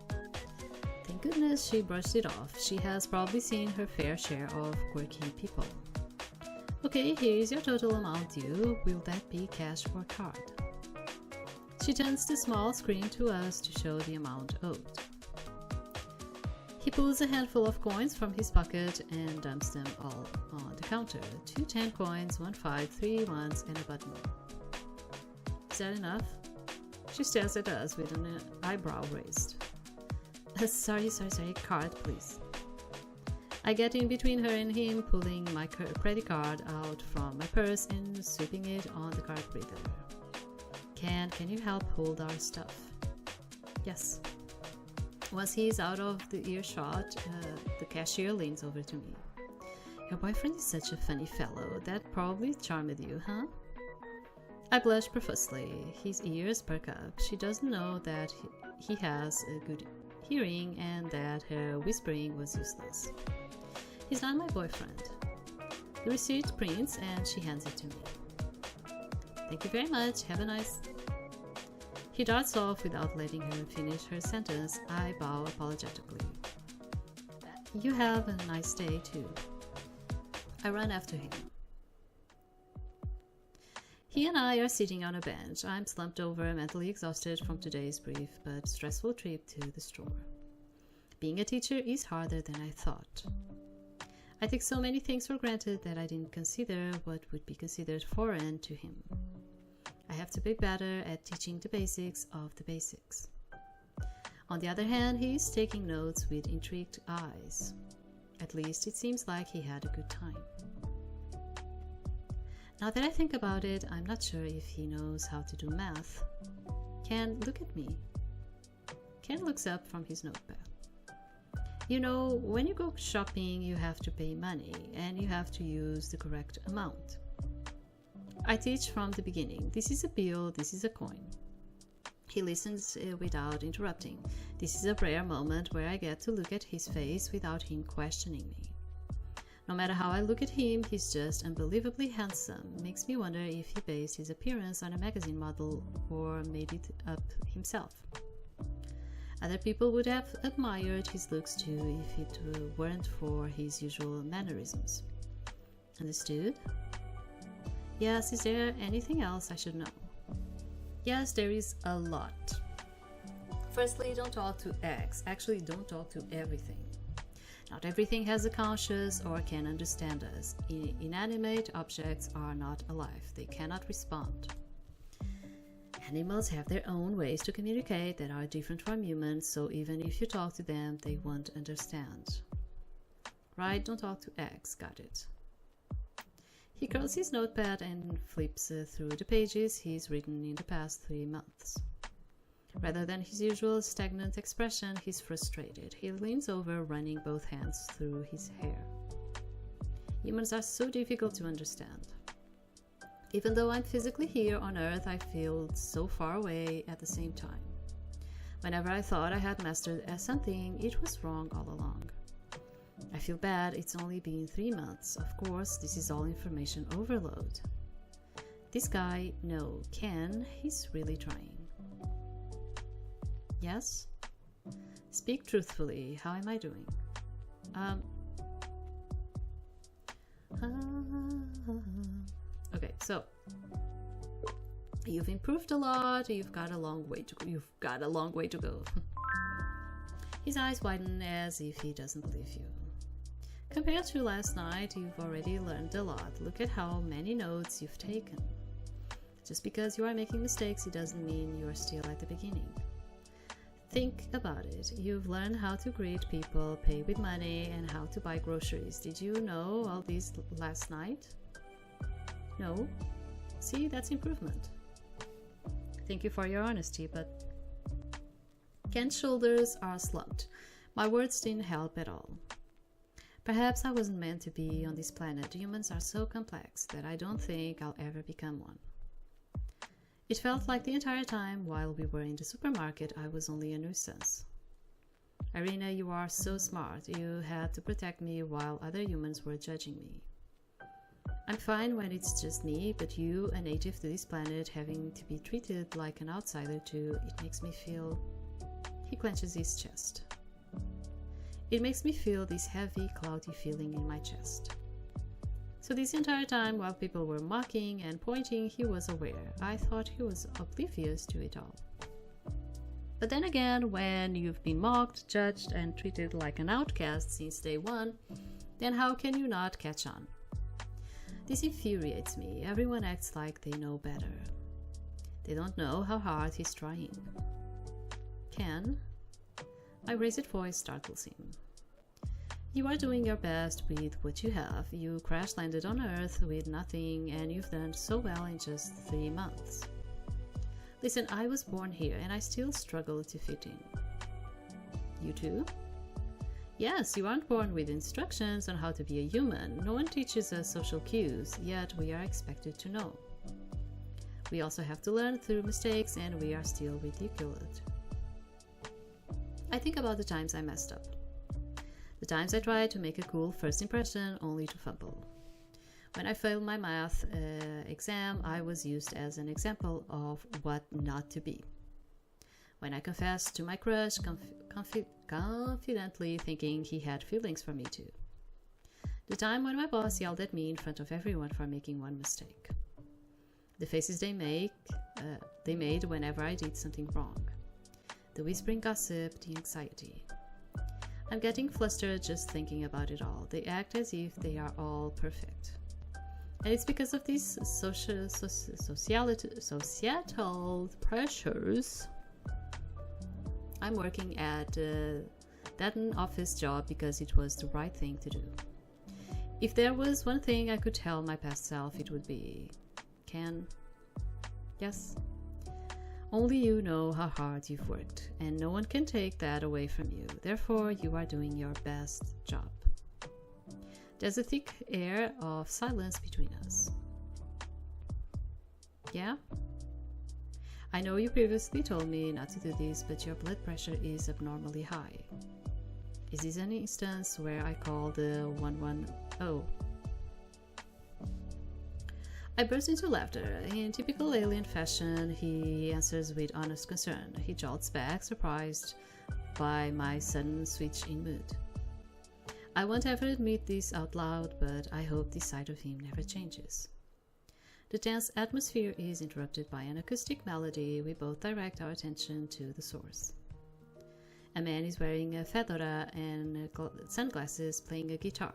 Thank goodness she brushed it off. She has probably seen her fair share of quirky people. Okay, here is your total amount due. Will that be cash or card? She turns the small screen to us to show the amount owed. He pulls a handful of coins from his pocket and dumps them all on the counter. 2 10 coins, 1 5, 3 ones, and a button. Is that enough? She stares at us with an eyebrow raised. Sorry, card, please. I get in between her and him, pulling my credit card out from my purse and sweeping it on the card reader. Can you help hold our stuff? Yes. Once he is out of the earshot, the cashier leans over to me. Your boyfriend is such a funny fellow. That probably charmed you, huh? I blush profusely. His ears perk up. She doesn't know that he has a good hearing and that her whispering was useless. He's not my boyfriend. The receipt prints and she hands it to me. Thank you very much. Have a nice... He darts off without letting her finish her sentence. I bow apologetically. You have a nice day too. I run after him. He and I are sitting on a bench. I'm slumped over, mentally exhausted from today's brief but stressful trip to the store. Being a teacher is harder than I thought. I take so many things for granted that I didn't consider what would be considered foreign to him. I have to be better at teaching the basics of the basics. On the other hand, he is taking notes with intrigued eyes. At least it seems like he had a good time. Now that I think about it, I'm not sure if he knows how to do math. Ken, look at me. Ken looks up from his notepad. You know, when you go shopping, you have to pay money and you have to use the correct amount. I teach from the beginning. This is a bill, this is a coin. He listens without interrupting. This is a rare moment where I get to look at his face without him questioning me. No matter how I look at him, he's just unbelievably handsome. Makes me wonder if he based his appearance on a magazine model or made it up himself. Other people would have admired his looks too if it weren't for his usual mannerisms. Understood? Yes, is there anything else I should know? Yes, there is a lot. Firstly, don't talk to X. Actually, don't talk to everything. Not everything has a conscience or can understand us. Inanimate objects are not alive. They cannot respond. Animals have their own ways to communicate that are different from humans, so even if you talk to them, they won't understand. Right? Don't talk to X. Got it. He curls his notepad and flips through the pages he's written in the past 3 months. Rather than his usual stagnant expression, he's frustrated. He leans over, running both hands through his hair. Humans are so difficult to understand. Even though I'm physically here on Earth, I feel so far away at the same time. Whenever I thought I had mastered something, it was wrong all along. I feel bad, it's only been 3 months. Of course, this is all information overload. This guy, no, Ken, he's really trying. Yes? Speak truthfully. How am I doing? Okay, so you've improved a lot. You've got a long way to go. His eyes widen as if he doesn't believe you. Compared to last night, you've already learned a lot. Look at how many notes you've taken. Just because you are making mistakes, it doesn't mean you're still at the beginning. Think about it. You've learned how to greet people, pay with money, and how to buy groceries. Did you know all these last night? No? See, that's improvement. Thank you for your honesty, but Ken's shoulders are slumped. My words didn't help at all. Perhaps I wasn't meant to be on this planet. Humans are so complex that I don't think I'll ever become one. It felt like the entire time while we were in the supermarket, I was only a nuisance. Irina, you are so smart. You had to protect me while other humans were judging me. I'm fine when it's just me, but you, a native to this planet, having to be treated like an outsider too, it makes me feel... He clenches his chest. It makes me feel this heavy, cloudy feeling in my chest. So this entire time, while people were mocking and pointing, he was aware. I thought he was oblivious to it all. But then again, when you've been mocked, judged, and treated like an outcast since day one, then how can you not catch on? This infuriates me. Everyone acts like they know better. They don't know how hard he's trying. Ken? My raised voice startles him. You are doing your best with what you have. You crash-landed on Earth with nothing, and you've done so well in just 3 months. Listen, I was born here, and I still struggle to fit in. You too? Yes, you aren't born with instructions on how to be a human. No one teaches us social cues, yet we are expected to know. We also have to learn through mistakes, and we are still ridiculed. I think about the times I messed up. The times I tried to make a cool first impression only to fumble. When I failed my math exam, I was used as an example of what not to be. When I confessed to my crush, confidently thinking he had feelings for me too. The time when my boss yelled at me in front of everyone for making one mistake. The faces they made whenever I did something wrong. The whispering gossip, the anxiety. I'm getting flustered just thinking about it all. They act as if they are all perfect. And it's because of these societal pressures. I'm working at that office job because it was the right thing to do. If there was one thing I could tell my past self, it would be, Ken, yes, only you know how hard you've worked, and no one can take that away from you. Therefore, you are doing your best job. There's a thick air of silence between us. Yeah? I know you previously told me not to do this, but your blood pressure is abnormally high. Is this an instance where I call the 110? I burst into laughter. In typical alien fashion, he answers with honest concern. He jolts back, surprised by my sudden switch in mood. I won't ever admit this out loud, but I hope this side of him never changes. The tense atmosphere is interrupted by an acoustic melody. We both direct our attention to the source. A man is wearing a fedora and sunglasses, playing a guitar.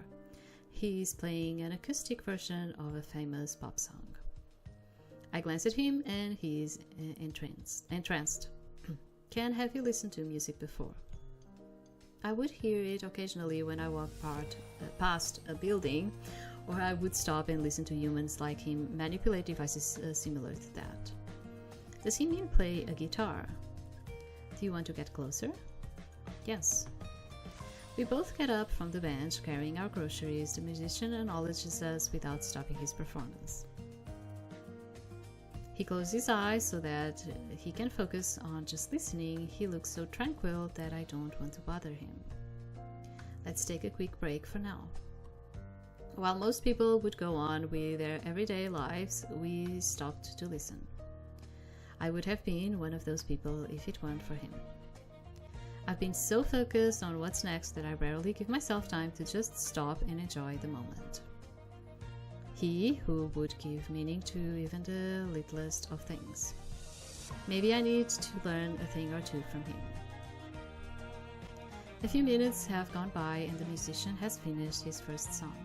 He is playing an acoustic version of a famous pop song. I glance at him and he is entranced. Ken, have you listened to music before? I would hear it occasionally when I walk past a building, or I would stop and listen to humans like him manipulate devices similar to that. Does he mean play a guitar? Do you want to get closer? Yes. We both get up from the bench, carrying our groceries. The musician acknowledges us without stopping his performance. He closes his eyes so that he can focus on just listening. He looks so tranquil that I don't want to bother him. Let's take a quick break for now. While most people would go on with their everyday lives, we stopped to listen. I would have been one of those people if it weren't for him. I've been so focused on what's next that I rarely give myself time to just stop and enjoy the moment. He who would give meaning to even the littlest of things. Maybe I need to learn a thing or two from him. A few minutes have gone by and the musician has finished his first song.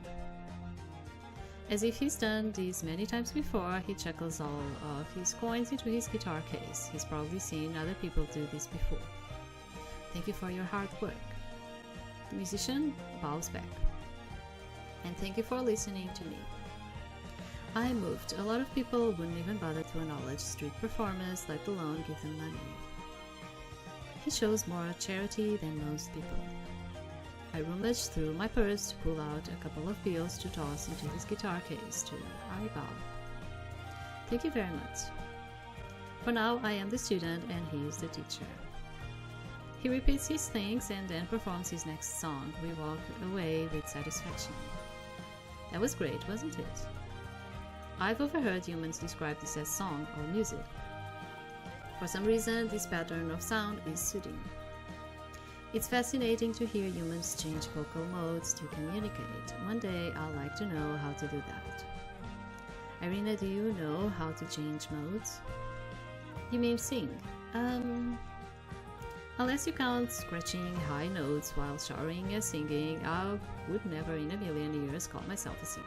As if he's done this many times before, he chuckles all of his coins into his guitar case. He's probably seen other people do this before. Thank you for your hard work. The musician bows back. And thank you for listening to me. I moved. A lot of people wouldn't even bother to acknowledge street performers, let alone give them money. He shows more charity than most people. I rummaged through my purse to pull out a couple of bills to toss into his guitar case too. I bow. Thank you very much. For now, I am the student and he is the teacher. He repeats his thanks and then performs his next song. We walk away with satisfaction. That was great, wasn't it? I've overheard humans describe this as song or music. For some reason, this pattern of sound is soothing. It's fascinating to hear humans change vocal modes to communicate. One day, I'd like to know how to do that. Irina, do you know how to change modes? You mean sing? Unless you count scratching high notes while showering and singing, I would never in a million years call myself a singer.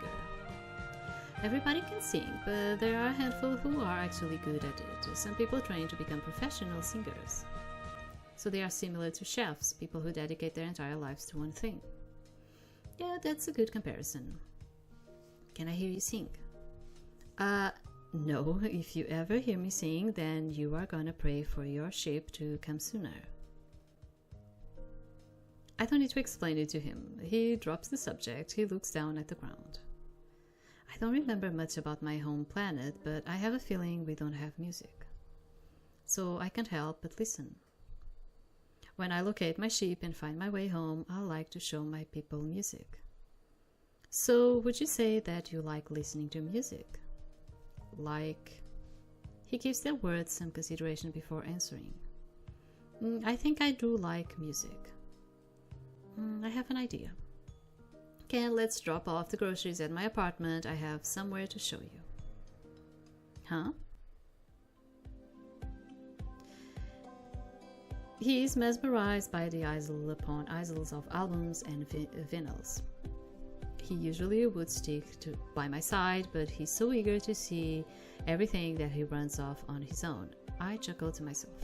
Everybody can sing, but there are a handful who are actually good at it. Some people train to become professional singers. So they are similar to chefs, people who dedicate their entire lives to one thing. Yeah, that's a good comparison. Can I hear you sing? No, if you ever hear me sing, then you are gonna pray for your ship to come sooner. I don't need to explain it to him. He drops the subject, he looks down at the ground. I don't remember much about my home planet, but I have a feeling we don't have music. So I can't help but listen. When I locate my ship and find my way home, I like to show my people music. So would you say that you like listening to music? Like... He gives their words some consideration before answering. I think I do like music. I have an idea. Ken, let's drop off the groceries at my apartment. I have somewhere to show you. Huh? He is mesmerized by the easel upon easels of albums and vinyls. He usually would stick by my side, but he's so eager to see everything that he runs off on his own. I chuckle to myself.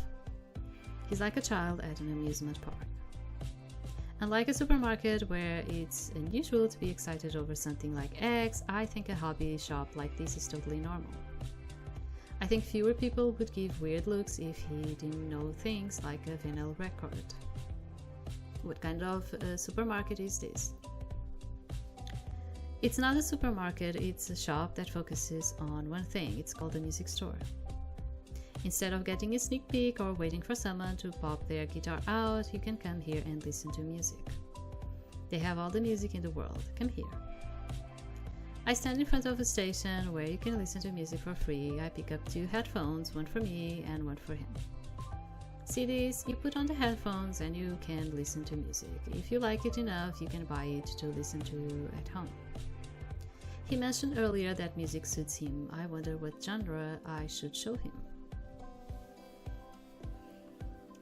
He's like a child at an amusement park. Unlike a supermarket where it's unusual to be excited over something like eggs, I think a hobby shop like this is totally normal. I think fewer people would give weird looks if he didn't know things like a vinyl record. What kind of supermarket is this? It's not a supermarket, it's a shop that focuses on one thing. It's called a music store. Instead of getting a sneak peek or waiting for someone to pop their guitar out, you can come here and listen to music. They have all the music in the world. Come here. I stand in front of a station where you can listen to music for free. I pick up 2 headphones, one for me and one for him. See this? You put on the headphones and you can listen to music. If you like it enough, you can buy it to listen to at home. He mentioned earlier that music suits him. I wonder what genre I should show him.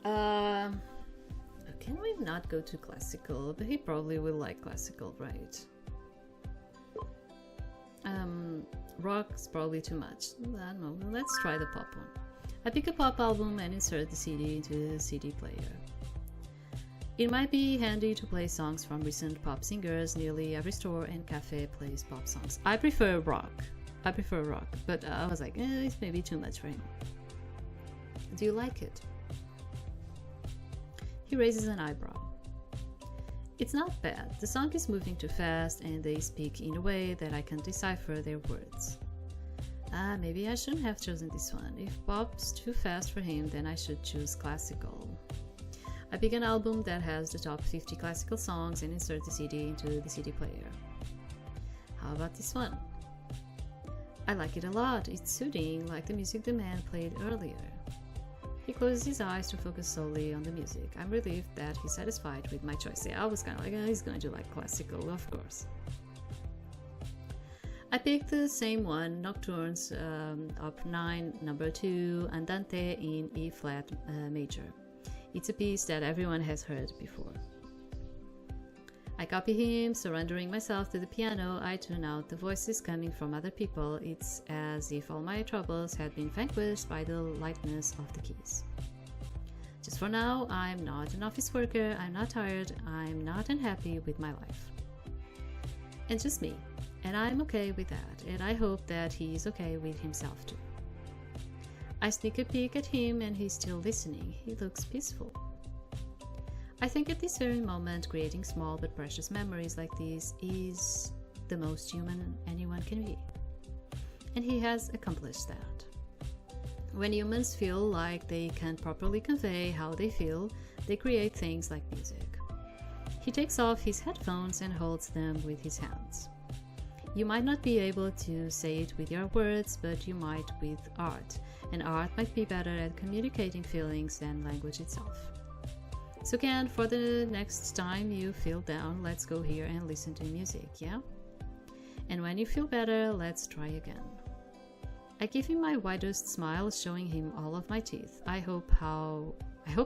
Can we not go to classical? But he probably will like classical, right? Rock's probably too much. I don't know. Let's try the pop one. I pick a pop album and insert the CD into the CD player. It might be handy to play songs from recent pop singers. Nearly every store and cafe plays pop songs. I prefer rock, but I was like, it's maybe too much for him. Do you like it? He raises an eyebrow. It's not bad. The song is moving too fast and they speak in a way that I can't decipher their words. Maybe I shouldn't have chosen this one. If pop's too fast for him, then I should choose classical. I pick an album that has the top 50 classical songs and insert the CD into the CD player. How about this one? I like it a lot. It's soothing, like the music the man played earlier. He closes his eyes to focus solely on the music. I'm relieved that he's satisfied with my choice. I was kind of like, he's going to like classical, of course. I picked the same one, Nocturnes, Op. 9, number 2, Andante in E flat major. It's a piece that everyone has heard before. I copy him, surrendering myself to the piano. I tune out the voices coming from other people. It's as if all my troubles had been vanquished by the lightness of the keys. Just for now, I'm not an office worker, I'm not tired, I'm not unhappy with my life. And just me. And I'm okay with that, and I hope that he's okay with himself too. I sneak a peek at him and he's still listening. He looks peaceful. I think at this very moment, creating small but precious memories like these is the most human anyone can be. And he has accomplished that. When humans feel like they can't properly convey how they feel, they create things like music. He takes off his headphones and holds them with his hands. You might not be able to say it with your words, but you might with art, and art might be better at communicating feelings than language itself. So Ken, for the next time you feel down, let's go here and listen to music, yeah? And when you feel better, let's try again. I give him my widest smile, showing him all of my teeth. I hope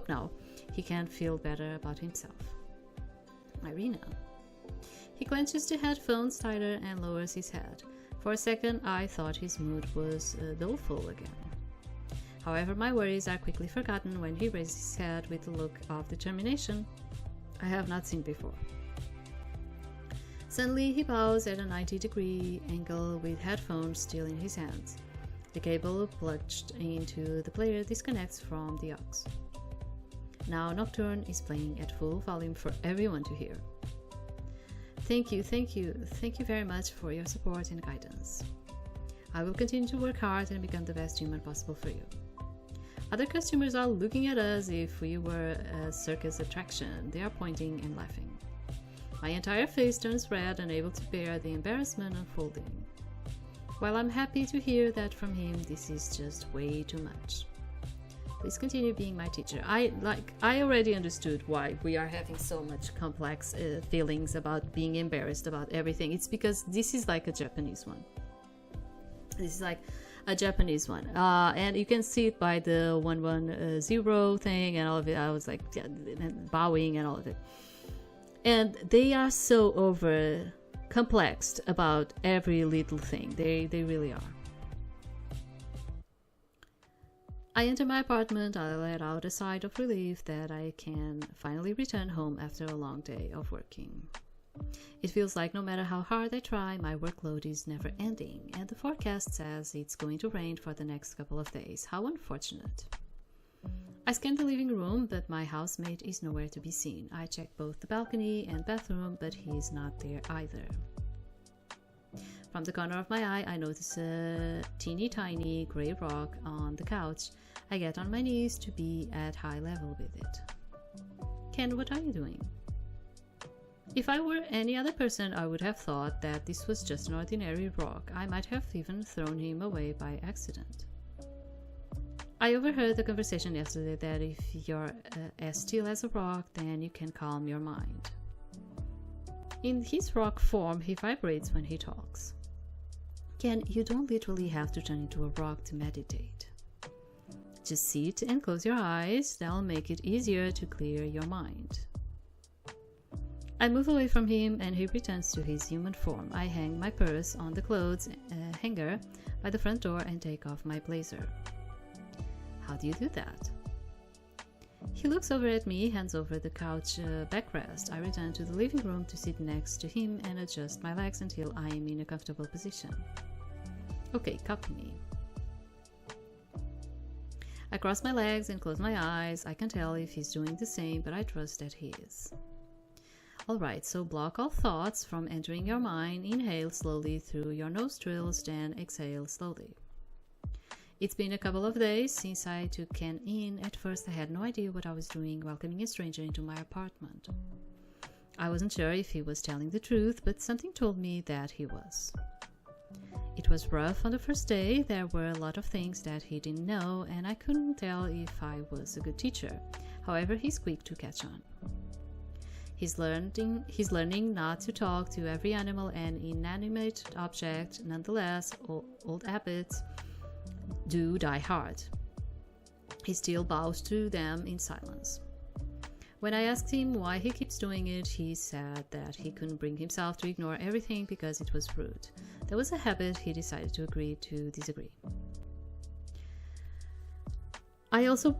now he can feel better about himself. Irina. He clenches the headphones tighter and lowers his head. For a second, I thought his mood was doleful again. However, my worries are quickly forgotten when he raises his head with a look of determination I have not seen before. Suddenly, he bows at a 90-degree angle with headphones still in his hands. The cable plugged into the player disconnects from the aux. Now Nocturne is playing at full volume for everyone to hear. Thank you very much for your support and guidance. I will continue to work hard and become the best human possible for you. Other customers are looking at us if we were a circus attraction. They are pointing and laughing. My entire face turns red, unable to bear the embarrassment unfolding. While I'm happy to hear that from him, this is just way too much. Please continue being my teacher. I already understood why we are having so much complex feelings about being embarrassed about everything. It's because this is like a Japanese one. This is like, a Japanese one, and you can see it by the 110 thing and all of it. I was like, yeah, bowing and all of it, and they are so over complexed about every little thing. They really are. I enter my apartment. I let out a sigh of relief that I can finally return home after a long day of working. It feels like no matter how hard I try, my workload is never ending, and the forecast says it's going to rain for the next couple of days. How unfortunate. I scan the living room, but my housemate is nowhere to be seen. I check both the balcony and bathroom, but he's not there either. From the corner of my eye, I notice a teeny tiny gray rock on the couch. I get on my knees to be at high level with it. Ken, what are you doing? If I were any other person, I would have thought that this was just an ordinary rock. I might have even thrown him away by accident. I overheard the conversation yesterday that if you're as still as a rock, then you can calm your mind. In his rock form, he vibrates when he talks. Ken, you don't literally have to turn into a rock to meditate. Just sit and close your eyes. That'll make it easier to clear your mind. I move away from him and he returns to his human form. I hang my purse on the clothes hanger by the front door and take off my blazer. How do you do that? He looks over at me, hands over the couch backrest. I return to the living room to sit next to him and adjust my legs until I am in a comfortable position. Okay, copy me. I cross my legs and close my eyes. I can tell if he's doing the same, but I trust that he is. Alright, so block all thoughts from entering your mind. Inhale slowly through your nostrils, then exhale slowly. It's been a couple of days since I took Ken in. At first I had no idea what I was doing welcoming a stranger into my apartment. I wasn't sure if he was telling the truth, but something told me that he was. It was rough on the first day. There were a lot of things that he didn't know, and I couldn't tell if I was a good teacher. However, he's quick to catch on. He's learning not to talk to every animal and inanimate object. Nonetheless, old habits do die hard. He still bows to them in silence. When I asked him why he keeps doing it, he said that he couldn't bring himself to ignore everything because it was rude. That was a habit he decided to agree to disagree. I also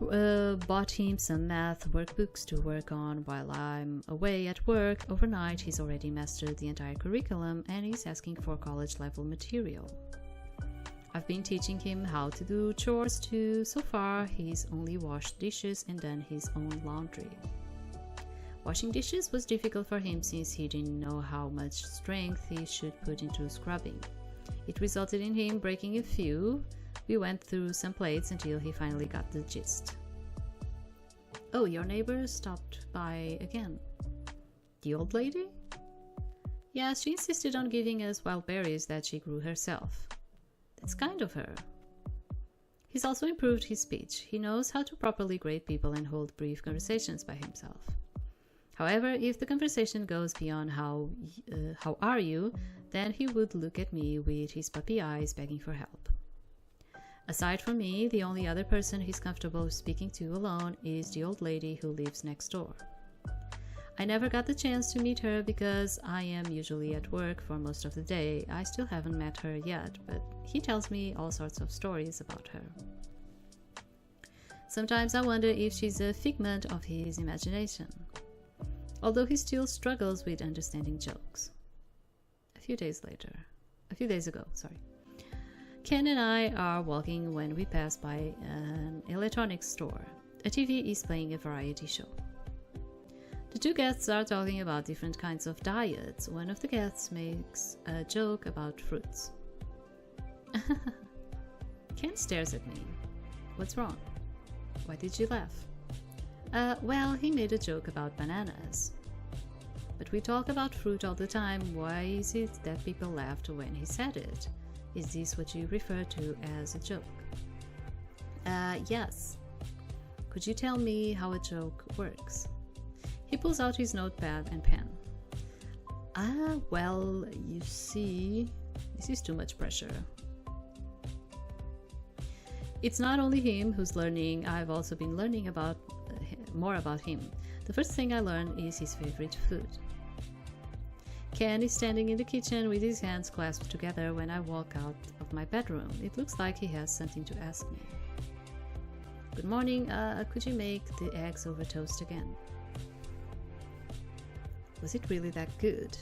bought him some math workbooks to work on while I'm away at work. Overnight, he's already mastered the entire curriculum and he's asking for college-level material. I've been teaching him how to do chores too. So far, he's only washed dishes and done his own laundry. Washing dishes was difficult for him since he didn't know how much strength he should put into scrubbing. It resulted in him breaking a few. We went through some plates until he finally got the gist. Oh, your neighbor stopped by again. The old lady? Yeah, she insisted on giving us wild berries that she grew herself. That's kind of her. He's also improved his speech. He knows how to properly grade people and hold brief conversations by himself. However, if the conversation goes beyond how are you, then he would look at me with his puppy eyes begging for help. Aside from me, the only other person he's comfortable speaking to alone is the old lady who lives next door. I never got the chance to meet her because I am usually at work for most of the day. I still haven't met her yet, but he tells me all sorts of stories about her. Sometimes I wonder if she's a figment of his imagination, although he still struggles with understanding jokes. A few days ago, Ken and I are walking when we pass by an electronics store. A TV is playing a variety show. The two guests are talking about different kinds of diets. One of the guests makes a joke about fruits. Ken stares at me. What's wrong? Why did you laugh? Well, he made a joke about bananas. But we talk about fruit all the time. Why is it that people laughed when he said it? Is this what you refer to as a joke? Yes. Could you tell me how a joke works? He pulls out his notepad and pen. Well, you see, this is too much pressure. It's not only him who's learning, I've also been learning more about him. The first thing I learned is his favorite food. Ken is standing in the kitchen with his hands clasped together when I walk out of my bedroom. It looks like he has something to ask me. Good morning, could you make the eggs over toast again? Was it really that good?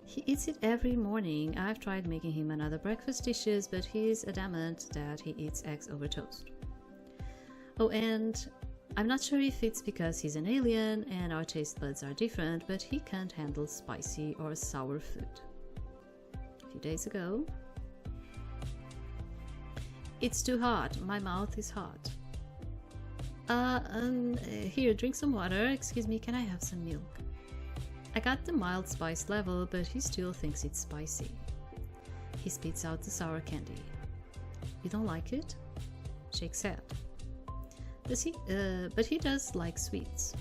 He eats it every morning. I've tried making him another breakfast dishes, but he is adamant that he eats eggs over toast. Oh, and I'm not sure if it's because he's an alien and our taste buds are different, but he can't handle spicy or sour food. A few days ago, it's too hot. My mouth is hot. Here, drink some water. Excuse me, can I have some milk? I got the mild spice level, but he still thinks it's spicy. He spits out the sour candy. You don't like it? Shakes head. But he does like sweets.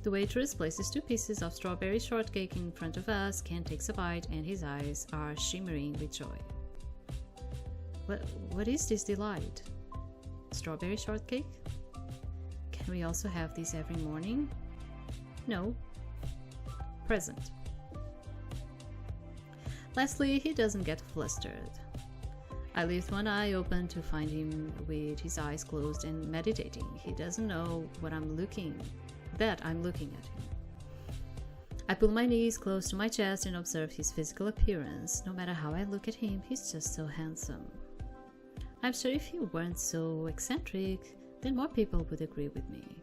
The waitress places 2 pieces of strawberry shortcake in front of us. Ken takes a bite and his eyes are shimmering with joy. What is this delight? Strawberry shortcake? Can we also have these every morning? No. Present. Lastly, he doesn't get flustered. I lift one eye open to find him with his eyes closed and meditating. He doesn't know that I'm looking at him. I pull my knees close to my chest and observe his physical appearance. No matter how I look at him, he's just so handsome. I'm sure if he weren't so eccentric, then more people would agree with me.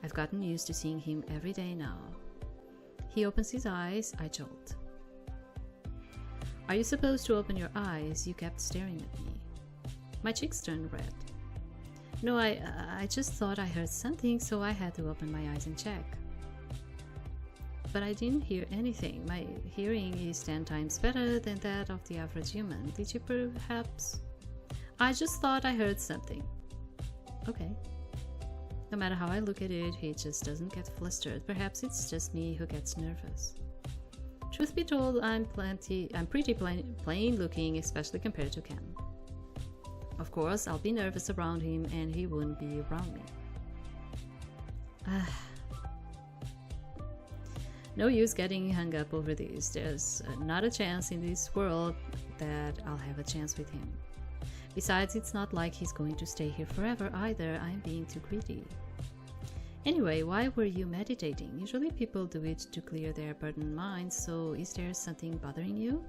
I've gotten used to seeing him every day now. He opens his eyes, I jolt. Are you supposed to open your eyes? You kept staring at me. My cheeks turned red. No, I just thought I heard something, so I had to open my eyes and check. But I didn't hear anything. My hearing is 10 times better than that of the average human. Did you perhaps? I just thought I heard something. Okay. No matter how I look at it, he just doesn't get flustered. Perhaps it's just me who gets nervous. Truth be told, I'm pretty plain looking, especially compared to Ken. Of course, I'll be nervous around him and he wouldn't be around me. No use getting hung up over this. There's not a chance in this world that I'll have a chance with him. Besides, it's not like he's going to stay here forever either. I'm being too greedy. Anyway, why were you meditating? Usually people do it to clear their burdened minds, so is there something bothering you?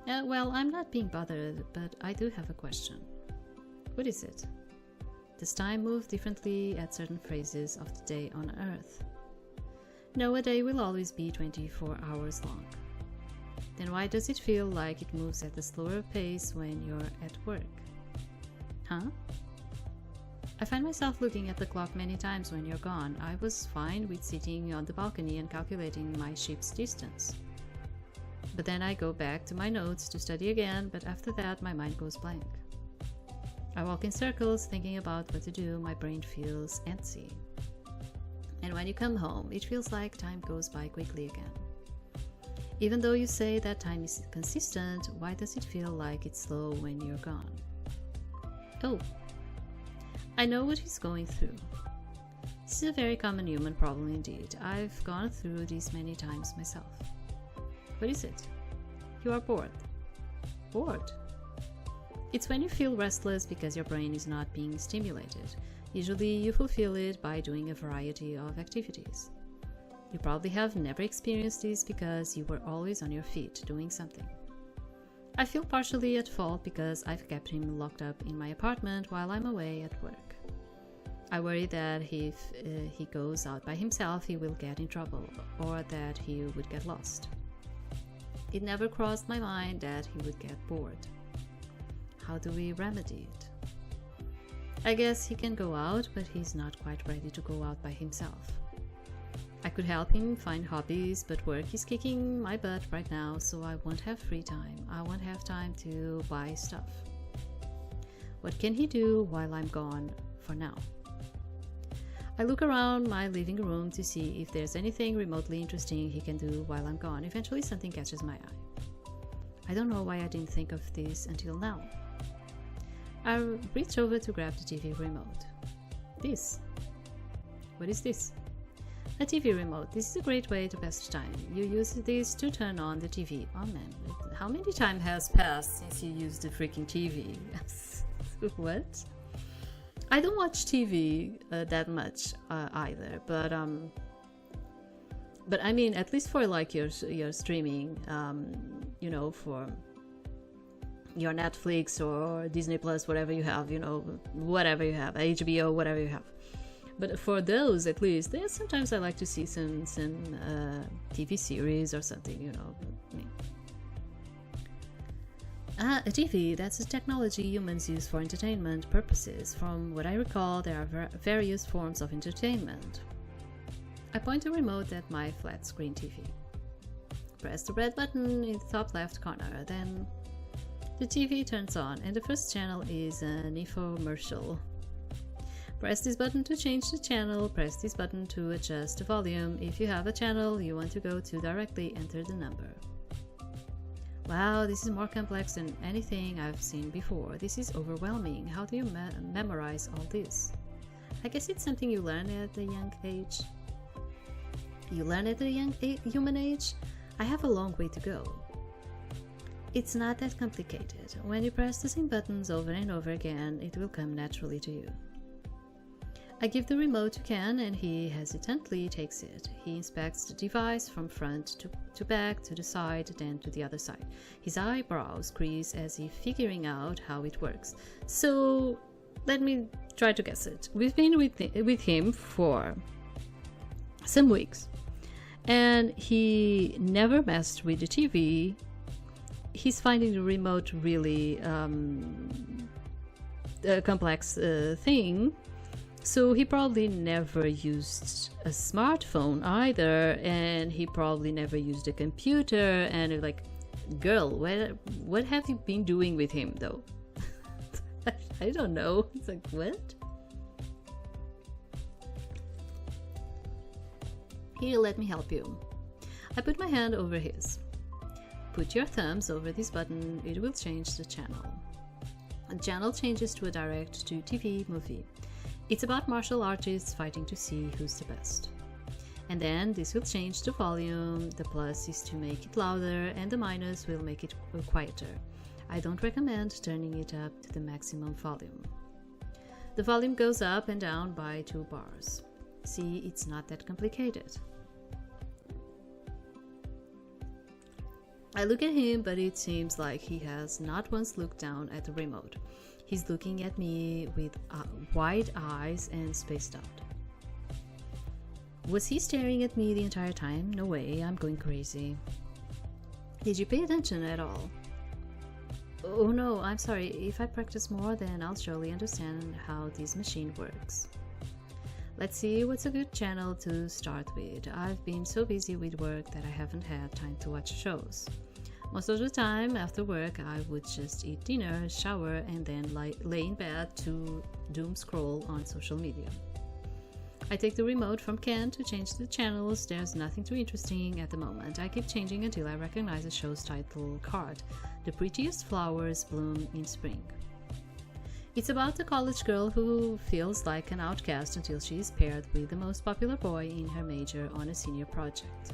Well, I'm not being bothered, but I do have a question. What is it? Does time move differently at certain phases of the day on Earth? No, a day will always be 24 hours long. Then why does it feel like it moves at a slower pace when you're at work? Huh? I find myself looking at the clock many times when you're gone. I was fine with sitting on the balcony and calculating my ship's distance. But then I go back to my notes to study again, but after that my mind goes blank. I walk in circles thinking about what to do. My brain feels antsy. And when you come home, it feels like time goes by quickly again. Even though you say that time is consistent, why does it feel like it's slow when you're gone? Oh, I know what he's going through. This is a very common human problem indeed. I've gone through this many times myself. What is it? You are bored. Bored? It's when you feel restless because your brain is not being stimulated. Usually you fulfill it by doing a variety of activities. You probably have never experienced this because you were always on your feet doing something. I feel partially at fault because I've kept him locked up in my apartment while I'm away at work. I worry that if he goes out by himself, he will get in trouble, or that he would get lost. It never crossed my mind that he would get bored. How do we remedy it? I guess he can go out, but he's not quite ready to go out by himself. I could help him find hobbies, but work is kicking my butt right now, so I won't have free time. I won't have time to buy stuff. What can he do while I'm gone for now? I look around my living room to see if there's anything remotely interesting he can do while I'm gone. Eventually something catches my eye. I don't know why I didn't think of this until now. I reach over to grab the TV remote. This. What is this? A TV remote. This is a great way to pass the time. You use this to turn on the TV. Oh man, how many time has passed since you used the freaking TV? What? I don't watch TV that much either, but I mean, at least for like your streaming, you know, for your Netflix or Disney Plus, whatever you have, you know, whatever you have, HBO, whatever you have. But for those, at least, then sometimes I like to see some TV series or something, you know. A TV, that's a technology humans use for entertainment purposes. From what I recall, there are various forms of entertainment. I point the remote at my flat screen TV. Press the red button in the top left corner, then the TV turns on and the first channel is an infomercial. Press this button to change the channel, press this button to adjust the volume. If you have a channel you want to go to, directly enter the number. Wow, this is more complex than anything I've seen before. This is overwhelming. How do you memorize all this? I guess it's something you learn at a young age. You learn at a young human age? I have a long way to go. It's not that complicated. When you press the same buttons over and over again, it will come naturally to you. I give the remote to Ken and he hesitantly takes it. He inspects the device from front to back, to the side, then to the other side. His eyebrows crease as if figuring out how it works. So, let me try to guess it. We've been with him for some weeks and he never messed with the TV. He's finding the remote really a complex thing. So he probably never used a smartphone either, and he probably never used a computer. And like, girl, what have you been doing with him though? I don't know. It's like, what? Here, let me help you. I put my hand over his. Put your thumbs over this button, it will change the channel. The channel changes to a direct-to-TV movie. It's about martial artists fighting to see who's the best. And then this will change the volume, the plus is to make it louder and the minus will make it quieter. I don't recommend turning it up to the maximum volume. The volume goes up and down by 2 bars. See, it's not that complicated. I look at him, but it seems like he has not once looked down at the remote. He's looking at me with wide eyes and spaced out. Was he staring at me the entire time? No way, I'm going crazy. Did you pay attention at all? Oh no, I'm sorry. If I practice more, then I'll surely understand how this machine works. Let's see what's a good channel to start with. I've been so busy with work that I haven't had time to watch shows. Most of the time after work I would just eat dinner, shower, and then lay in bed to doom scroll on social media. I take the remote from Ken to change the channels. There's nothing too interesting at the moment. I keep changing until I recognize the show's title card, The Prettiest Flowers Bloom in Spring. It's about a college girl who feels like an outcast until she is paired with the most popular boy in her major on a senior project.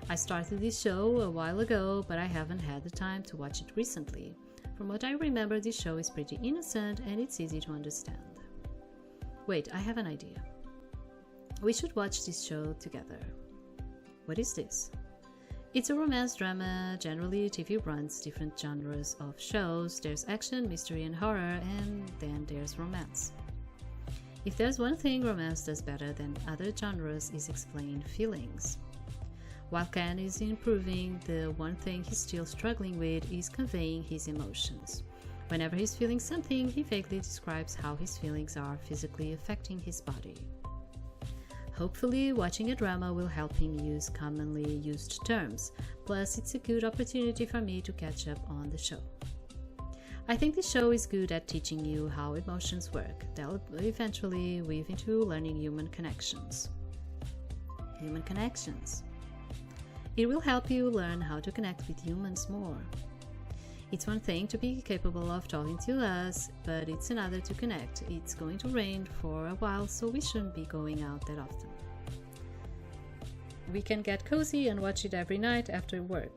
I started this show a while ago, but I haven't had the time to watch it recently. From what I remember, this show is pretty innocent and it's easy to understand. Wait, I have an idea. We should watch this show together. What is this? It's a romance drama. Generally, TV runs different genres of shows. There's action, mystery, and horror, and then there's romance. If there's one thing romance does better than other genres is explain feelings. While Ken is improving, the one thing he's still struggling with is conveying his emotions. Whenever he's feeling something, he vaguely describes how his feelings are physically affecting his body. Hopefully, watching a drama will help him use commonly used terms, plus it's a good opportunity for me to catch up on the show. I think this show is good at teaching you how emotions work. They'll eventually weave into learning human connections. Human connections. It will help you learn how to connect with humans more. It's one thing to be capable of talking to us, but it's another to connect. It's going to rain for a while, so we shouldn't be going out that often. We can get cozy and watch it every night after work.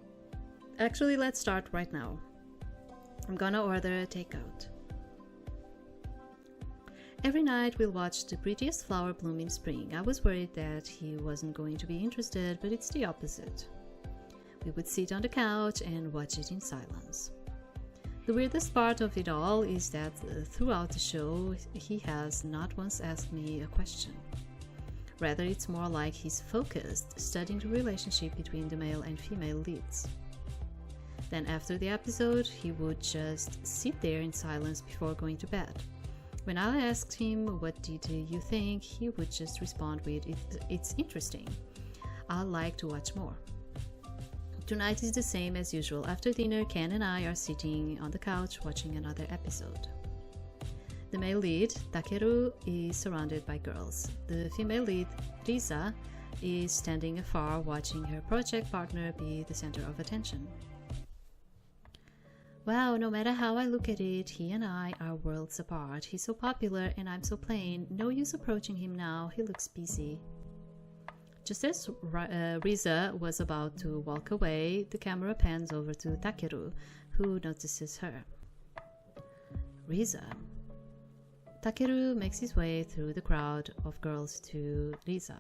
Actually, let's start right now. I'm gonna order a takeout. Every night we'll watch the prettiest flower bloom in spring. I was worried that he wasn't going to be interested, but it's the opposite. We would sit on the couch and watch it in silence. The weirdest part of it all is that throughout the show, he has not once asked me a question. Rather, it's more like he's focused, studying the relationship between the male and female leads. Then after the episode, he would just sit there in silence before going to bed. When I asked him, "What did you think?" he would just respond with, "It's interesting. I'd like to watch more." Tonight is the same as usual. After dinner, Ken and I are sitting on the couch watching another episode. The male lead, Takeru, is surrounded by girls. The female lead, Risa, is standing afar watching her project partner be the center of attention. Wow, no matter how I look at it, he and I are worlds apart. He's so popular and I'm so plain. No use approaching him now, he looks busy. Just as Risa was about to walk away, the camera pans over to Takeru, who notices her. Risa. Takeru makes his way through the crowd of girls to Risa.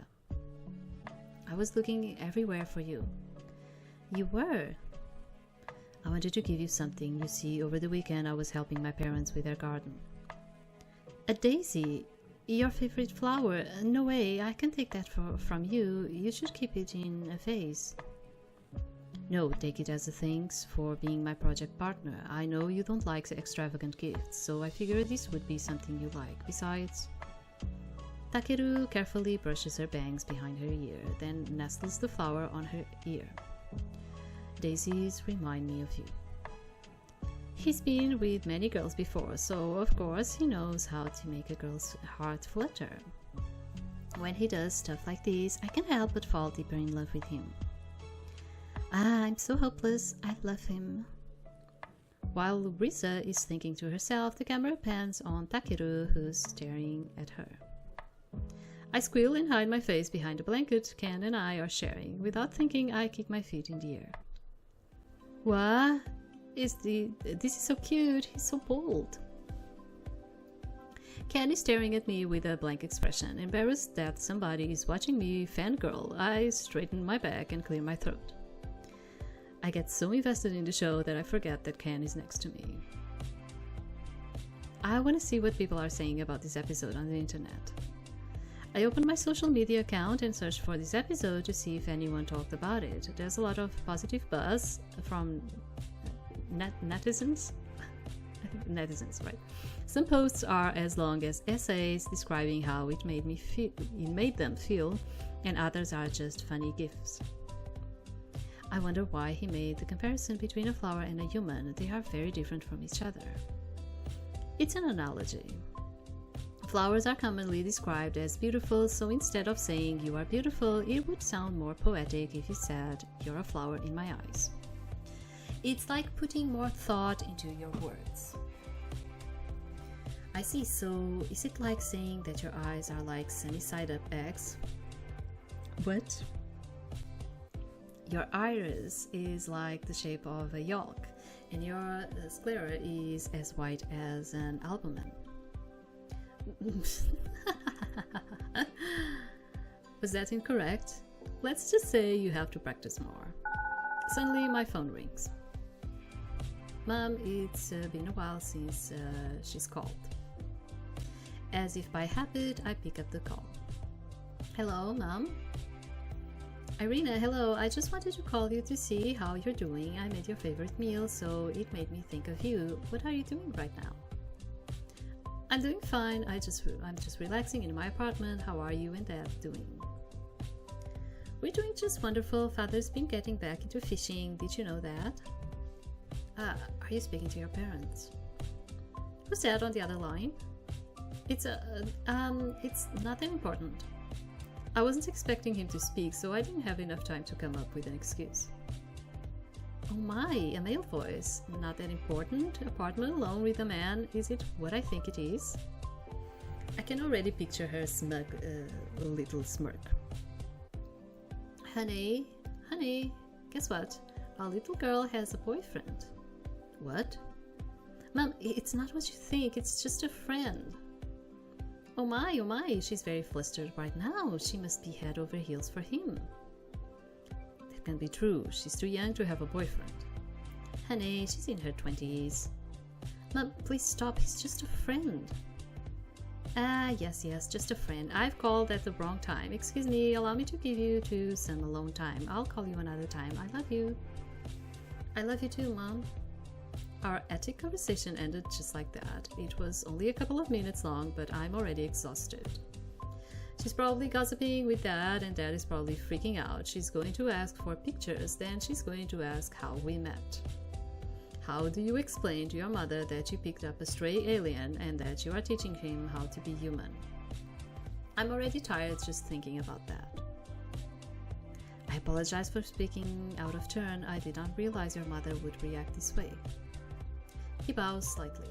I was looking everywhere for you. You were. I wanted to give you something. You see, over the weekend I was helping my parents with their garden. A daisy? Your favorite flower? No way, I can take that from you. You should keep it in a vase. No, take it as a thanks for being my project partner. I know you don't like extravagant gifts, so I figured this would be something you like. Besides... Takeru carefully brushes her bangs behind her ear, then nestles the flower on her ear. Daisies remind me of you. He's been with many girls before, so of course he knows how to make a girl's heart flutter. When he does stuff like this, I can't help but fall deeper in love with him. Ah, I'm so hopeless. I love him. While Risa is thinking to herself, the camera pans on Takeru, who's staring at her. I squeal and hide my face behind a blanket Ken and I are sharing. Without thinking, I kick my feet in the air. What? This is so cute. He's so bold. Ken is staring at me with a blank expression. Embarrassed that somebody is watching me fangirl, I straighten my back and clear my throat. I get so invested in the show that I forget that Ken is next to me. I want to see what people are saying about this episode on the internet. I opened my social media account and searched for this episode to see if anyone talked about it. There's a lot of positive buzz from netizens. Netizens, right? Some posts are as long as essays describing how it made them feel, and others are just funny gifs. I wonder why he made the comparison between a flower and a human. They are very different from each other. It's an analogy. Flowers are commonly described as beautiful, so instead of saying you are beautiful, it would sound more poetic if you said you're a flower in my eyes. It's like putting more thought into your words. I see, so is it like saying that your eyes are like sunny-side-up eggs? What? Your iris is like the shape of a yolk, and your sclera is as white as an albumen. Was that incorrect? Let's just say you have to practice more. Suddenly my phone rings. Mom, it's been a while since she's called. As if by habit, I pick up the call. Hello, Mom? Irina, hello. I just wanted to call you to see how you're doing. I made your favorite meal, so it made me think of you. What are you doing right now? I'm doing fine. I'm just relaxing in my apartment. How are you and Dad doing? We're doing just wonderful. Father's been getting back into fishing. Did you know that? Are you speaking to your parents? Who's Dad on the other line? It's nothing important. I wasn't expecting him to speak, so I didn't have enough time to come up with an excuse. Oh my, a male voice. Not that important. Apartment alone with a man. Is it what I think it is? I can already picture her smug little smirk. Honey, guess what? Our little girl has a boyfriend. What? Mom, it's not what you think. It's just a friend. Oh my, she's very flustered right now. She must be head over heels for him. That can't be true. She's too young to have a boyfriend. Honey, she's in her 20s. Mom, please stop. He's just a friend. Ah, yes, just a friend. I've called at the wrong time. Excuse me, allow me to give you two some alone time. I'll call you another time. I love you. I love you too, Mom. Our attic conversation ended just like that. It was only a couple of minutes long, but I'm already exhausted. She's probably gossiping with Dad, and Dad is probably freaking out. She's going to ask for pictures, then she's going to ask how we met. How do you explain to your mother that you picked up a stray alien and that you are teaching him how to be human? I'm already tired just thinking about that. I apologize for speaking out of turn. I did not realize your mother would react this way. He bows slightly.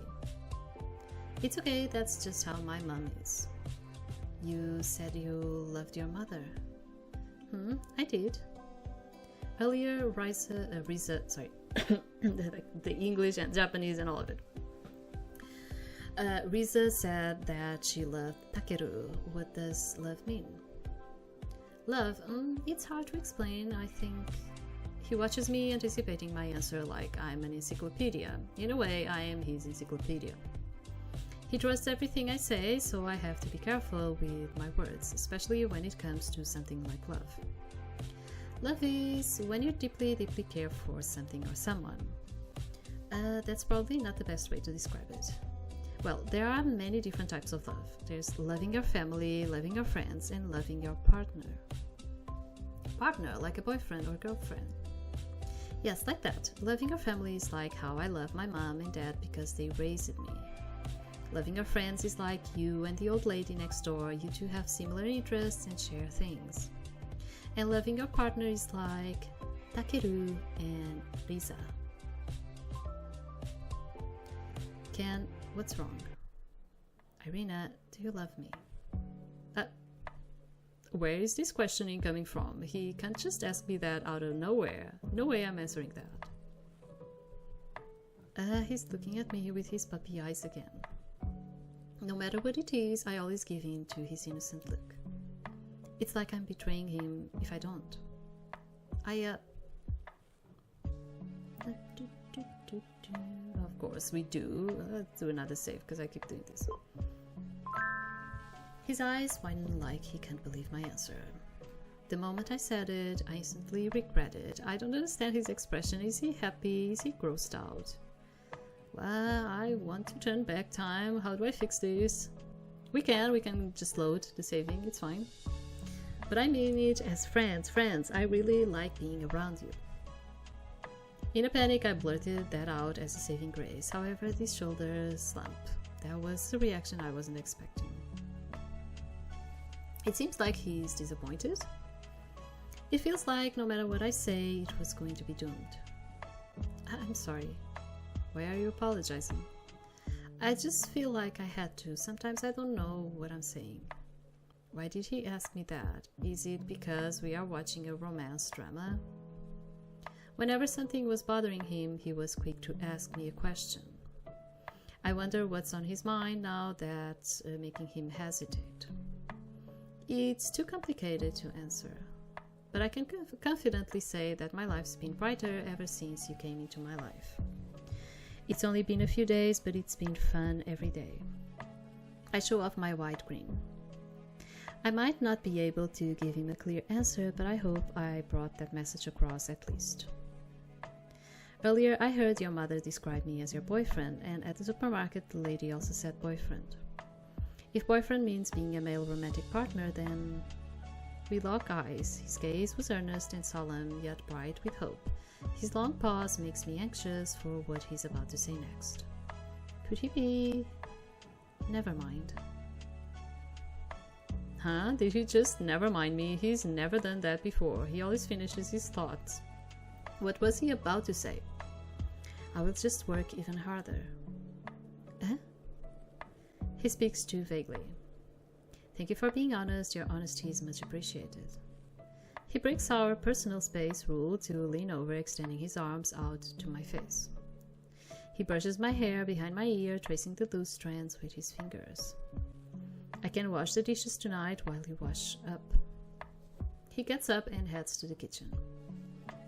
It's okay, that's just how my mom is. You said you loved your mother. I did. Earlier, Riza, sorry, the English and Japanese and all of it. Riza said that she loved Takeru. What does love mean? Love? It's hard to explain, I think. He watches me, anticipating my answer like I'm an encyclopedia. In a way, I am his encyclopedia. He trusts everything I say, so I have to be careful with my words, especially when it comes to something like love. Love is when you deeply care for something or someone. That's probably not the best way to describe it. Well, there are many different types of love. There's loving your family, loving your friends, and loving your partner. Partner, like a boyfriend or girlfriend. Yes, like that. Loving your family is like how I love my mom and dad because they raised me. Loving your friends is like you and the old lady next door. You two have similar interests and share things. And loving your partner is like Takeru and Riza. Ken, what's wrong? Irina, do you love me? Where is this questioning coming from? He can't just ask me that out of nowhere. No way I'm answering that. He's looking at me with his puppy eyes again. No matter what it is, I always give in to his innocent look. It's like I'm betraying him if I don't. Of course we do. Let's do another save because I keep doing this. His eyes widen like he can't believe my answer. The moment I said it, I instantly regretted. I don't understand his expression. Is he happy? Is he grossed out? Well, I want to turn back time. How do I fix this? We can just load the saving. It's fine. But I mean it as friends. I really like being around you. In a panic, I blurted that out as a saving grace. However, this shoulder slump. That was a reaction I wasn't expecting. It seems like he's disappointed. It feels like no matter what I say, it was going to be doomed. I'm sorry. Why are you apologizing? I just feel like I had to. Sometimes I don't know what I'm saying. Why did he ask me that? Is it because we are watching a romance drama? Whenever something was bothering him, he was quick to ask me a question. I wonder what's on his mind now that's making him hesitate. It's too complicated to answer, but I can confidently say that my life's been brighter ever since you came into my life. It's only been a few days, but it's been fun every day. I show off my white green. I might not be able to give him a clear answer, but I hope I brought that message across at least. Earlier, I heard your mother describe me as your boyfriend, and at the supermarket, the lady also said boyfriend. If boyfriend means being a male romantic partner, then we lock eyes. His gaze was earnest and solemn, yet bright with hope. His long pause makes me anxious for what he's about to say next. Could he be... Never mind. Huh? Did he just never mind me? He's never done that before. He always finishes his thoughts. What was he about to say? I will just work even harder. Eh? He speaks too vaguely. Thank you for being honest. Your honesty is much appreciated. He breaks our personal space rule to lean over, extending his arms out to my face. He brushes my hair behind my ear, tracing the loose strands with his fingers. I can wash the dishes tonight while you wash up. He gets up and heads to the kitchen.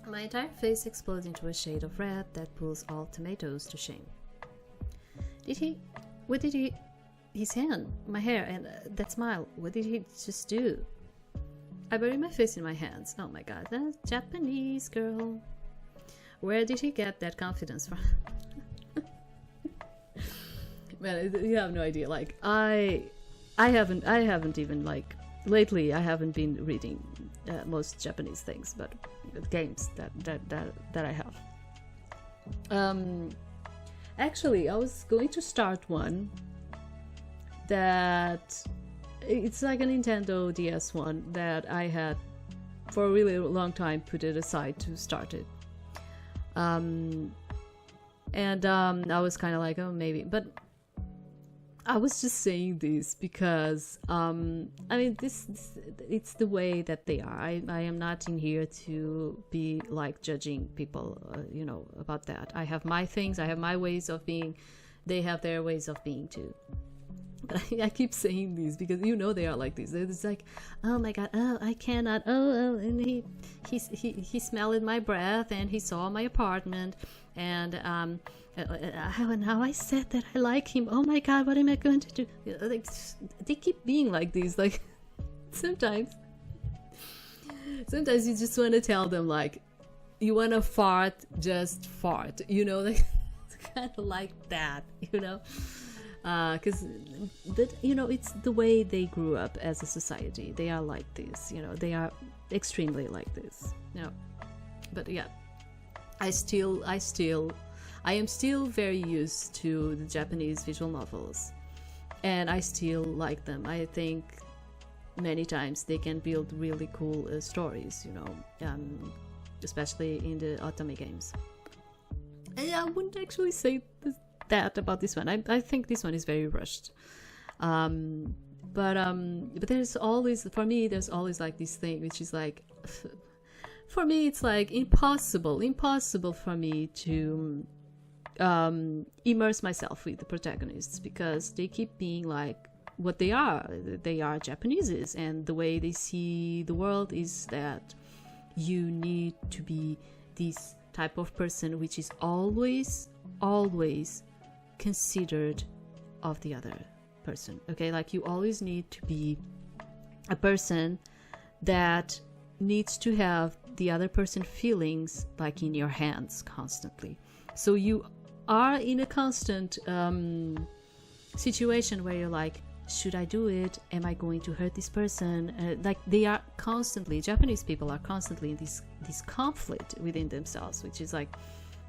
My entire face explodes into a shade of red that pulls all tomatoes to shame. What did he... His hand, my hair, and that smile, what did he just do? I bury my face in my hands. Oh my god, that Japanese girl. Where did he get that confidence from? Man, you have no idea. Like, I haven't even, like, lately I haven't been reading most Japanese things, but games that I have. Actually, I was going to start one that it's like a Nintendo DS one that I had for a really long time put it aside to start it. I was kind of like, oh, maybe, but I was just saying this because I mean this it's the way that they are. I am not in here to be like judging people, you know, about that. I have my things, I have my ways of being, they have their ways of being too. But I keep saying these because you know they are like this. It's like, oh my god, oh I cannot, oh, and he smelled my breath and he saw my apartment and now I said that I like him. Oh my god, what am I going to do? Like, they keep being like these. Like sometimes you just want to tell them like, you want to fart, just fart. You know, like it's kind of like that. You know. Because that, you know, it's the way they grew up as a society. They are like this, you know, they are extremely like this, you know. But yeah, I am still very used to the Japanese visual novels, and I still like them. I think many times they can build really cool stories, you know, especially in the Otome games. And I wouldn't actually say that about this one. I think this one is very rushed, but there's always, for me, there's always like this thing which is like, for me it's like impossible for me to immerse myself with the protagonists because they keep being like what they are Japaneses, and the way they see the world is that you need to be this type of person which is always considered of the other person. Okay, like you always need to be a person that needs to have the other person feelings like in your hands constantly. So you are in a constant situation where you're like, should I do it? Am I going to hurt this person? Like they are constantly, Japanese people are constantly in this conflict within themselves, which is like,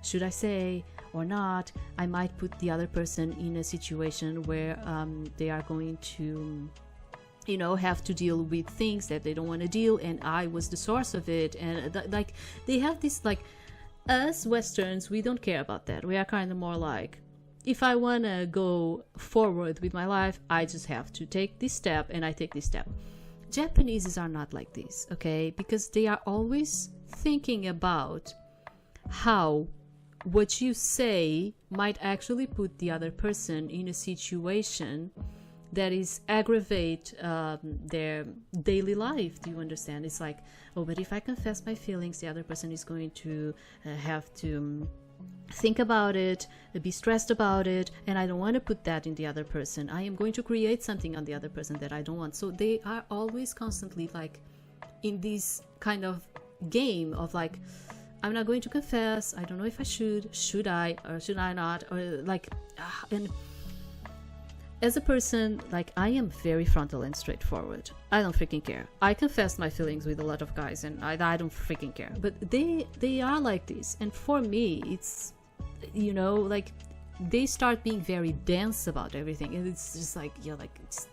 should I say or not? I might put the other person in a situation where they are going to, you know, have to deal with things that they don't want to deal, and I was the source of it. And like they have this, like, us Westerns, we don't care about that. We are kind of more like, if I want to go forward with my life, I just have to take this step, and I take this step. Japanese are not like this, okay? Because they are always thinking about how what you say might actually put the other person in a situation that is aggravate their daily life. Do you understand? It's like, oh, but if I confess my feelings, the other person is going to have to think about it, be stressed about it, and I don't want to put that in the other person. I am going to create something on the other person that I don't want. So they are always constantly like in this kind of game of like, I'm not going to confess, I don't know if I should I, or should I not, or like, and as a person, like, I am very frontal and straightforward. I don't freaking care. I confess my feelings with a lot of guys, and I don't freaking care. But they are like this, and for me, it's, you know, like, they start being very dense about everything, and it's just like, yeah, like, it's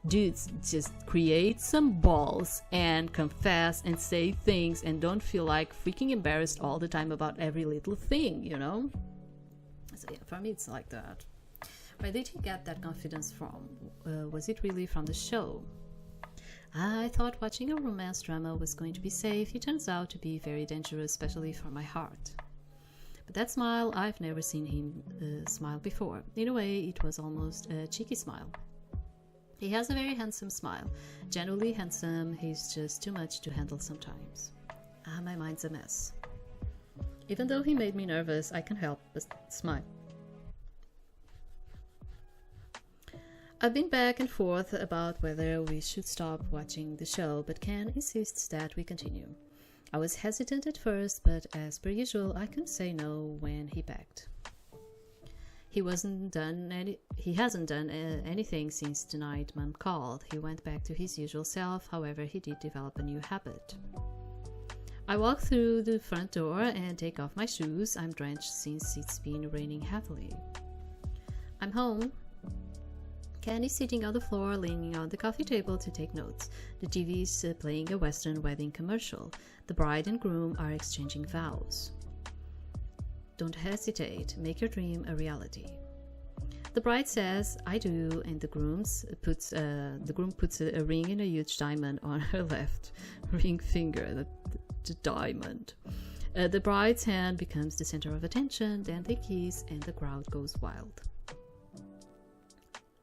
Dudes, just create some balls and confess and say things and don't feel like freaking embarrassed all the time about every little thing, you know? So yeah, for me it's like that. Where did he get that confidence from? Was it really from the show? I thought watching a romance drama was going to be safe. It turns out to be very dangerous, especially for my heart. But that smile, I've never seen him smile before. In a way, it was almost a cheeky smile. He has a very handsome smile. Genuinely handsome, he's just too much to handle sometimes. My mind's a mess. Even though he made me nervous, I can't help but smile. I've been back and forth about whether we should stop watching the show, but Ken insists that we continue. I was hesitant at first, but as per usual, I couldn't say no when he begged. He hasn't done anything since the night Mom called. He went back to his usual self, however, he did develop a new habit. I walk through the front door and take off my shoes. I'm drenched since it's been raining heavily. I'm home. Ken is sitting on the floor, leaning on the coffee table to take notes. The TV is playing a Western wedding commercial. The bride and groom are exchanging vows. Don't hesitate. Make your dream a reality. The bride says, "I do," and the groom puts a ring in a huge diamond on her left ring finger. The diamond. The bride's hand becomes the center of attention. Then they kiss, and the crowd goes wild.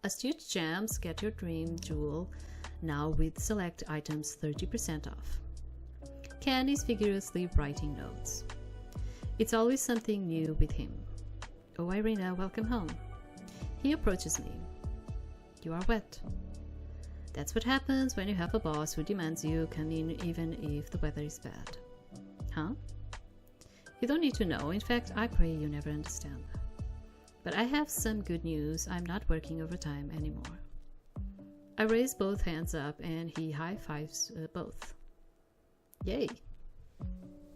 Astute Gems, get your dream jewel now with select items 30% off. Ken is vigorously writing notes. It's always something new with him. "Oh, Irina, welcome home." He approaches me. "You are wet." That's what happens when you have a boss who demands you come in even if the weather is bad. Huh? You don't need to know. In fact, I pray you never understand. But I have some good news. I'm not working overtime anymore. I raise both hands up and he high-fives both. Yay!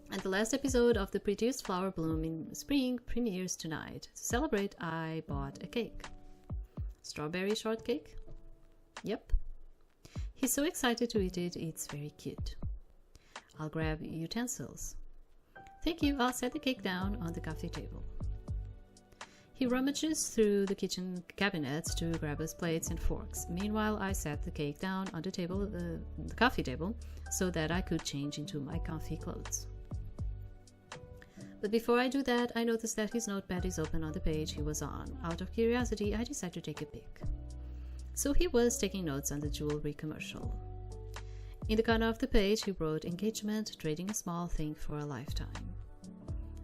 And the last episode of The Prettiest Flower Bloom in Spring premieres tonight. To celebrate, I bought a cake. Strawberry shortcake? Yep. He's so excited to eat it, it's very cute. I'll grab utensils. Thank you, I'll set the cake down on the coffee table. He rummages through the kitchen cabinets to grab us plates and forks. Meanwhile, I set the cake down on the coffee table, so that I could change into my comfy clothes. But before I do that, I notice that his notepad is open on the page he was on. Out of curiosity, I decide to take a peek. So he was taking notes on the jewelry commercial. In the corner of the page, he wrote "engagement, trading a small thing for a lifetime."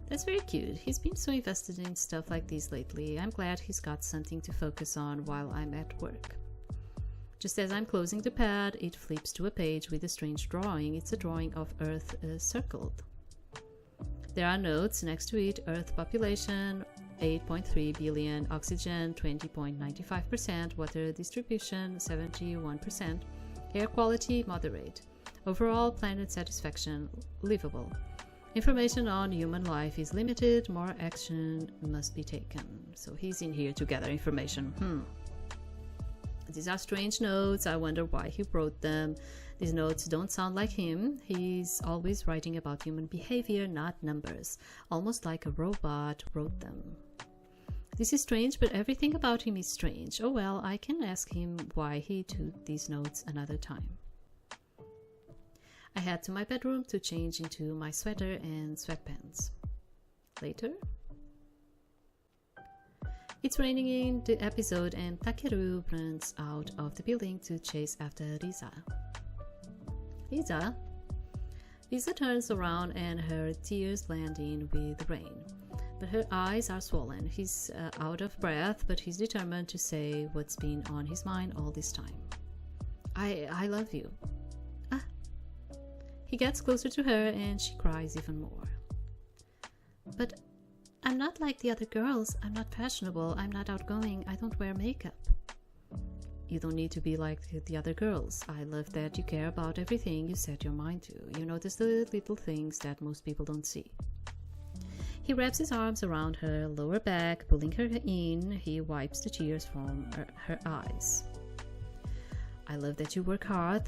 That's very cute. He's been so invested in stuff like this lately. I'm glad he's got something to focus on while I'm at work. Just as I'm closing the pad, it flips to a page with a strange drawing. It's a drawing of Earth circled. There are notes next to it: Earth population 8.3 billion, oxygen 20.95%, water distribution 71%, air quality moderate, overall planet satisfaction livable. Information on human life is limited, more action must be taken. So he's in here to gather information. These are strange notes. I wonder why he wrote them. These notes don't sound like him. He's always writing about human behavior, not numbers. Almost like a robot wrote them. This is strange, but everything about him is strange. Oh well, I can ask him why he took these notes another time. I head to my bedroom to change into my sweater and sweatpants. Later? It's raining in the episode and Takeru runs out of the building to chase after Risa. Lisa? Lisa turns around and her tears blend in with the rain. But her eyes are swollen. He's out of breath, but he's determined to say what's been on his mind all this time. I love you. He gets closer to her and she cries even more. But I'm not like the other girls. I'm not fashionable. I'm not outgoing. I don't wear makeup. You don't need to be like the other girls. I love that you care about everything you set your mind to. You notice the little things that most people don't see. He wraps his arms around her lower back, pulling her in. He wipes the tears from her eyes. I love that you work hard,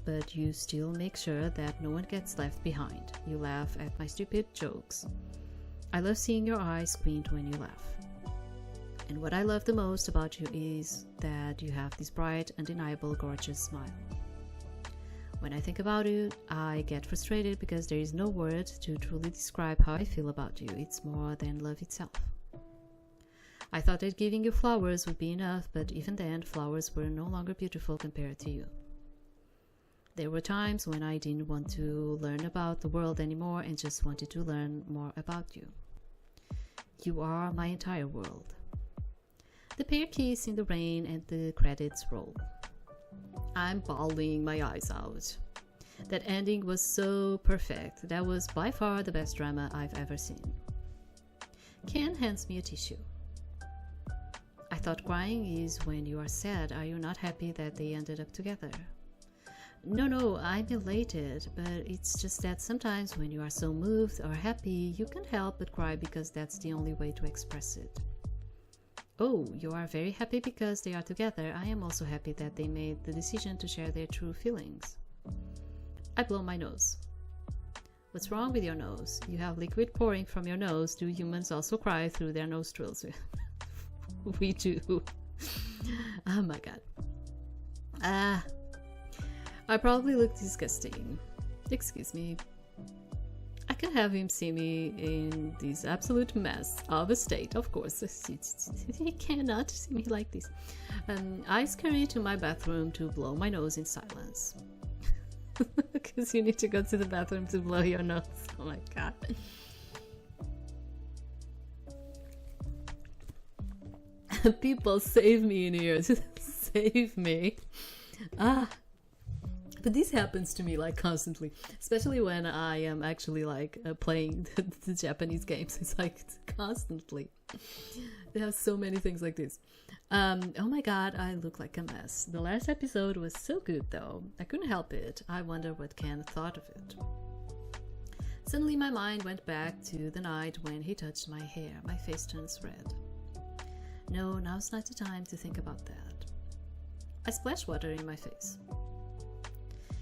but you still make sure that no one gets left behind. You laugh at my stupid jokes. I love seeing your eyes squint when you laugh. And what I love the most about you is that you have this bright, undeniable, gorgeous smile. When I think about you, I get frustrated because there is no word to truly describe how I feel about you. It's more than love itself. I thought that giving you flowers would be enough, but even then, flowers were no longer beautiful compared to you. There were times when I didn't want to learn about the world anymore and just wanted to learn more about you. You are my entire world. The pair kiss in the rain and the credits roll. I'm bawling my eyes out. That ending was so perfect. That was by far the best drama I've ever seen. Ken hands me a tissue. I thought crying is when you are sad. Are you not happy that they ended up together? No, I'm elated, but it's just that sometimes when you are so moved or happy, you can't help but cry because that's the only way to express it. Oh, you are very happy because they are together. I am also happy that they made the decision to share their true feelings. I blow my nose. What's wrong with your nose? You have liquid pouring from your nose. Do humans also cry through their nostrils? We do. Oh my god. I probably look disgusting. Excuse me. I can have him see me in this absolute mess of a state, of course. He cannot see me like this. I scurry to my bathroom to blow my nose in silence. Because you need to go to the bathroom to blow your nose. Oh my god. People, save me in here. Save me. But this happens to me like constantly, especially when I am actually like playing the Japanese games. It's like constantly. They have so many things like this. Oh my god, I look like a mess. The last episode was so good though. I couldn't help it. I wonder what Ken thought of it. Suddenly my mind went back to the night when he touched my hair. My face turns red. No, now's not the time to think about that. I splash water in my face.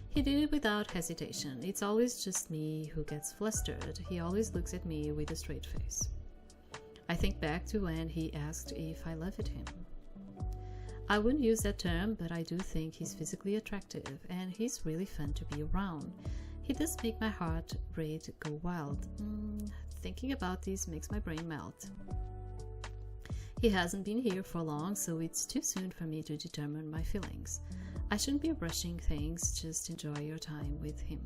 He did it without hesitation. It's always just me who gets flustered. He always looks at me with a straight face. I think back to when he asked if I loved him. I wouldn't use that term, but I do think he's physically attractive and he's really fun to be around. He does make my heart rate go wild. Thinking about this makes my brain melt. He hasn't been here for long, so it's too soon for me to determine my feelings. I shouldn't be rushing things, just enjoy your time with him.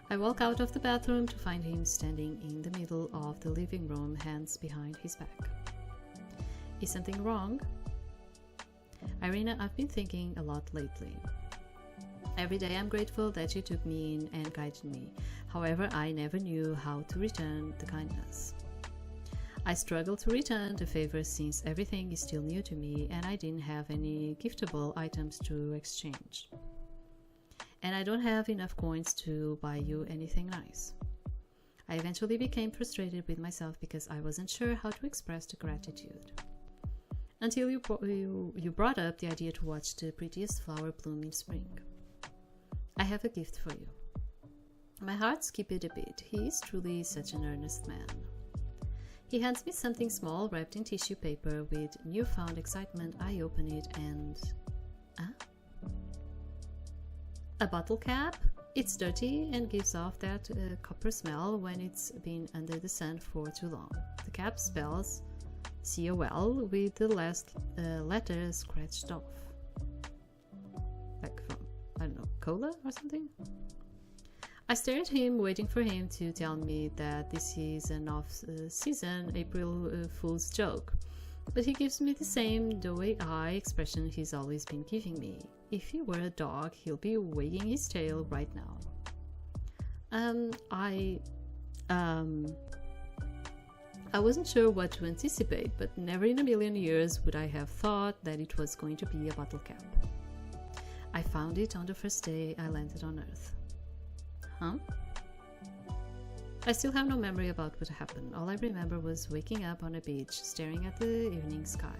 I walk out of the bathroom to find him standing in the middle of the living room, hands behind his back. Is something wrong? Irina, I've been thinking a lot lately. Every day I'm grateful that you took me in and guided me. However, I never knew how to return the kindness. I struggle to return the favor since everything is still new to me and I didn't have any giftable items to exchange. And I don't have enough coins to buy you anything nice. I eventually became frustrated with myself because I wasn't sure how to express the gratitude. Until you brought up the idea to watch the prettiest flower bloom in spring. I have a gift for you. My heart skipped a bit. He is truly such an earnest man. He hands me something small wrapped in tissue paper. With newfound excitement, I open it and... a bottle cap? It's dirty and gives off that copper smell when it's been under the sun for too long. The cap spells COL with the last letter scratched off. Like from, I don't know, cola or something? I stare at him, waiting for him to tell me that this is an off-season April Fool's joke. But he gives me the same doe eye expression he's always been giving me. If he were a dog, he'll be wagging his tail right now. I wasn't sure what to anticipate, but never in a million years would I have thought that it was going to be a bottle cap. I found it on the first day I landed on Earth. Huh? I still have no memory about what happened. All I remember was waking up on a beach, staring at the evening sky.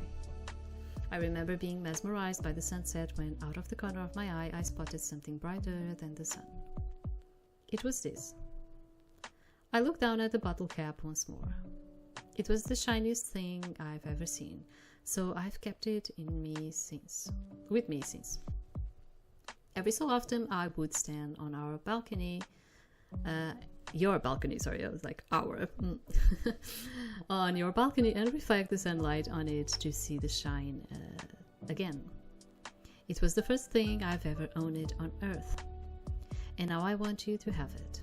I remember being mesmerized by the sunset when out of the corner of my eye I spotted something brighter than the sun. It was this. I looked down at the bottle cap once more. It was the shiniest thing I've ever seen, so I've kept it with me since. Every so often I would stand on our balcony, your balcony, sorry, I was like our, on your balcony and reflect the sunlight on it to see the shine again. It was the first thing I've ever owned on Earth, and now I want you to have it.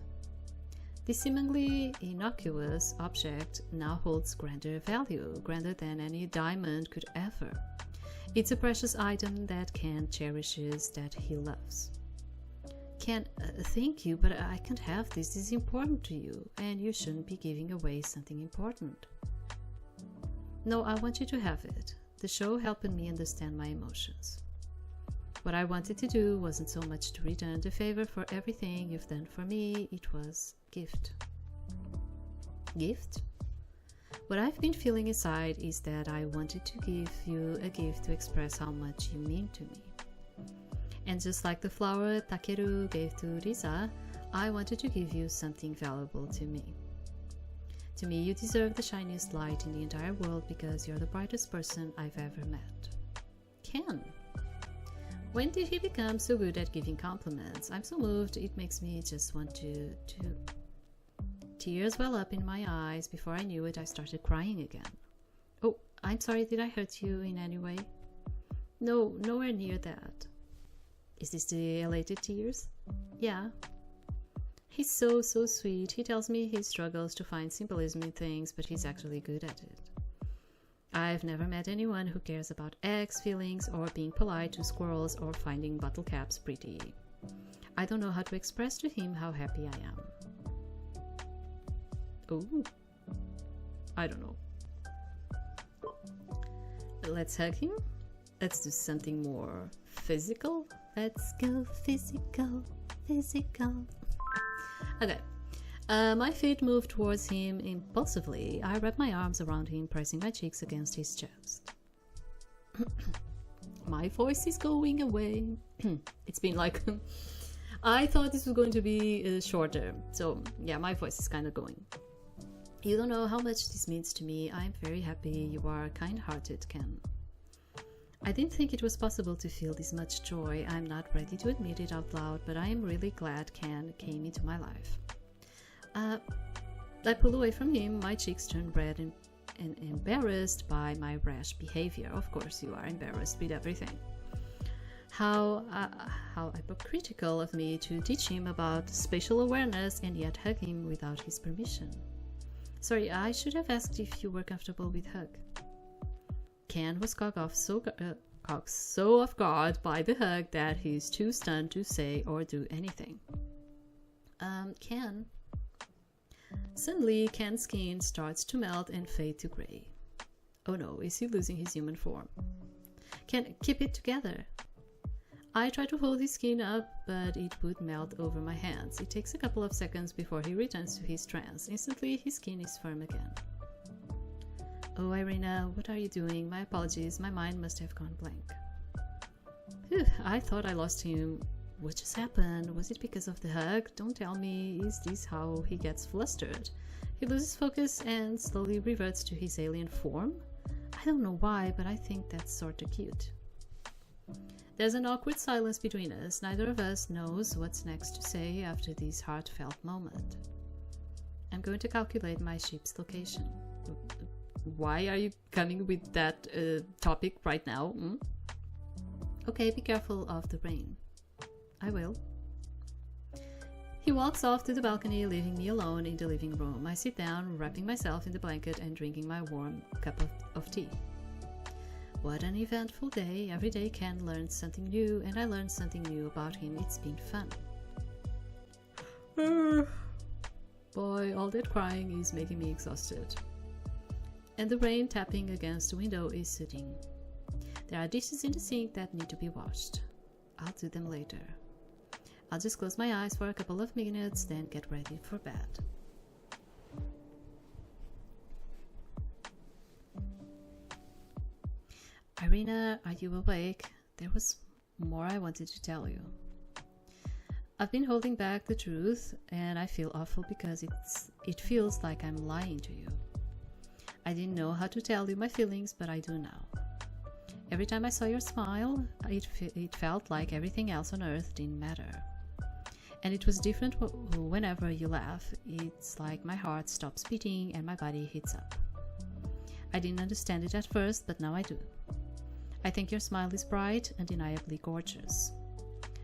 This seemingly innocuous object now holds grander value, grander than any diamond could ever. It's a precious item that Ken cherishes, that he loves. Ken, thank you, but I can't have this. This is important to you, and you shouldn't be giving away something important. No, I want you to have it. The show helped me understand my emotions. What I wanted to do wasn't so much to return the favor for everything you've done for me, it was gift. Gift? What I've been feeling inside is that I wanted to give you a gift to express how much you mean to me. And just like the flower Takeru gave to Risa, I wanted to give you something valuable to me. To me, you deserve the shiniest light in the entire world because you're the brightest person I've ever met. Ken! When did he become so good at giving compliments? I'm so moved, it makes me just want to... Tears well up in my eyes. Before I knew it, I started crying again. Oh, I'm sorry, did I hurt you in any way? No, nowhere near that. Is this the elated tears? Yeah. He's so sweet. He tells me he struggles to find symbolism in things, but he's actually good at it. I've never met anyone who cares about eggs, feelings, or being polite to squirrels or finding bottle caps pretty. I don't know how to express to him how happy I am. Oh, I don't know. Let's hug him. Let's do something more physical. Let's go physical. Okay. My feet moved towards him impulsively. I wrapped my arms around him, pressing my cheeks against his chest. My voice is going away. It's been like... I thought this was going to be shorter. So, yeah, my voice is kind of going. You don't know how much this means to me. I'm very happy you are kind-hearted, Ken. I didn't think it was possible to feel this much joy. I'm not ready to admit it out loud, but I am really glad Ken came into my life. I pulled away from him. My cheeks turned red and embarrassed by my rash behavior. Of course, you are embarrassed with everything. How hypocritical of me to teach him about spatial awareness and yet hug him without his permission. Sorry, I should have asked if you were comfortable with hug. Ken was caught so off guard by the hug that he's too stunned to say or do anything. Ken. Suddenly, Ken's skin starts to melt and fade to gray. Oh no, is he losing his human form? Ken, keep it together. I try to hold his skin up, but it would melt over my hands. It takes a couple of seconds before he returns to his trance. Instantly, his skin is firm again. Oh, Irina, what are you doing? My apologies, my mind must have gone blank. Whew, I thought I lost him. What just happened? Was it because of the hug? Don't tell me, is this how he gets flustered? He loses focus and slowly reverts to his alien form? I don't know why, but I think that's sorta cute. There's an awkward silence between us. Neither of us knows what's next to say after this heartfelt moment. I'm going to calculate my ship's location. Why are you coming with that topic right now? Okay, be careful of the rain. I will. He walks off to the balcony, leaving me alone in the living room. I sit down, wrapping myself in the blanket and drinking my warm cup of tea. What an eventful day. Every day Ken learns something new, and I learned something new about him. It's been fun. Boy, all that crying is making me exhausted. And the rain tapping against the window is soothing. There are dishes in the sink that need to be washed. I'll do them later. I'll just close my eyes for a couple of minutes, then get ready for bed. Irina, are you awake? There was more I wanted to tell you. I've been holding back the truth, and I feel awful because it feels like I'm lying to you. I didn't know how to tell you my feelings, but I do now. Every time I saw your smile, it felt like everything else on earth didn't matter. And it was different whenever you laugh. It's like my heart stops beating and my body heats up. I didn't understand it at first, but now I do. I think your smile is bright, undeniably gorgeous.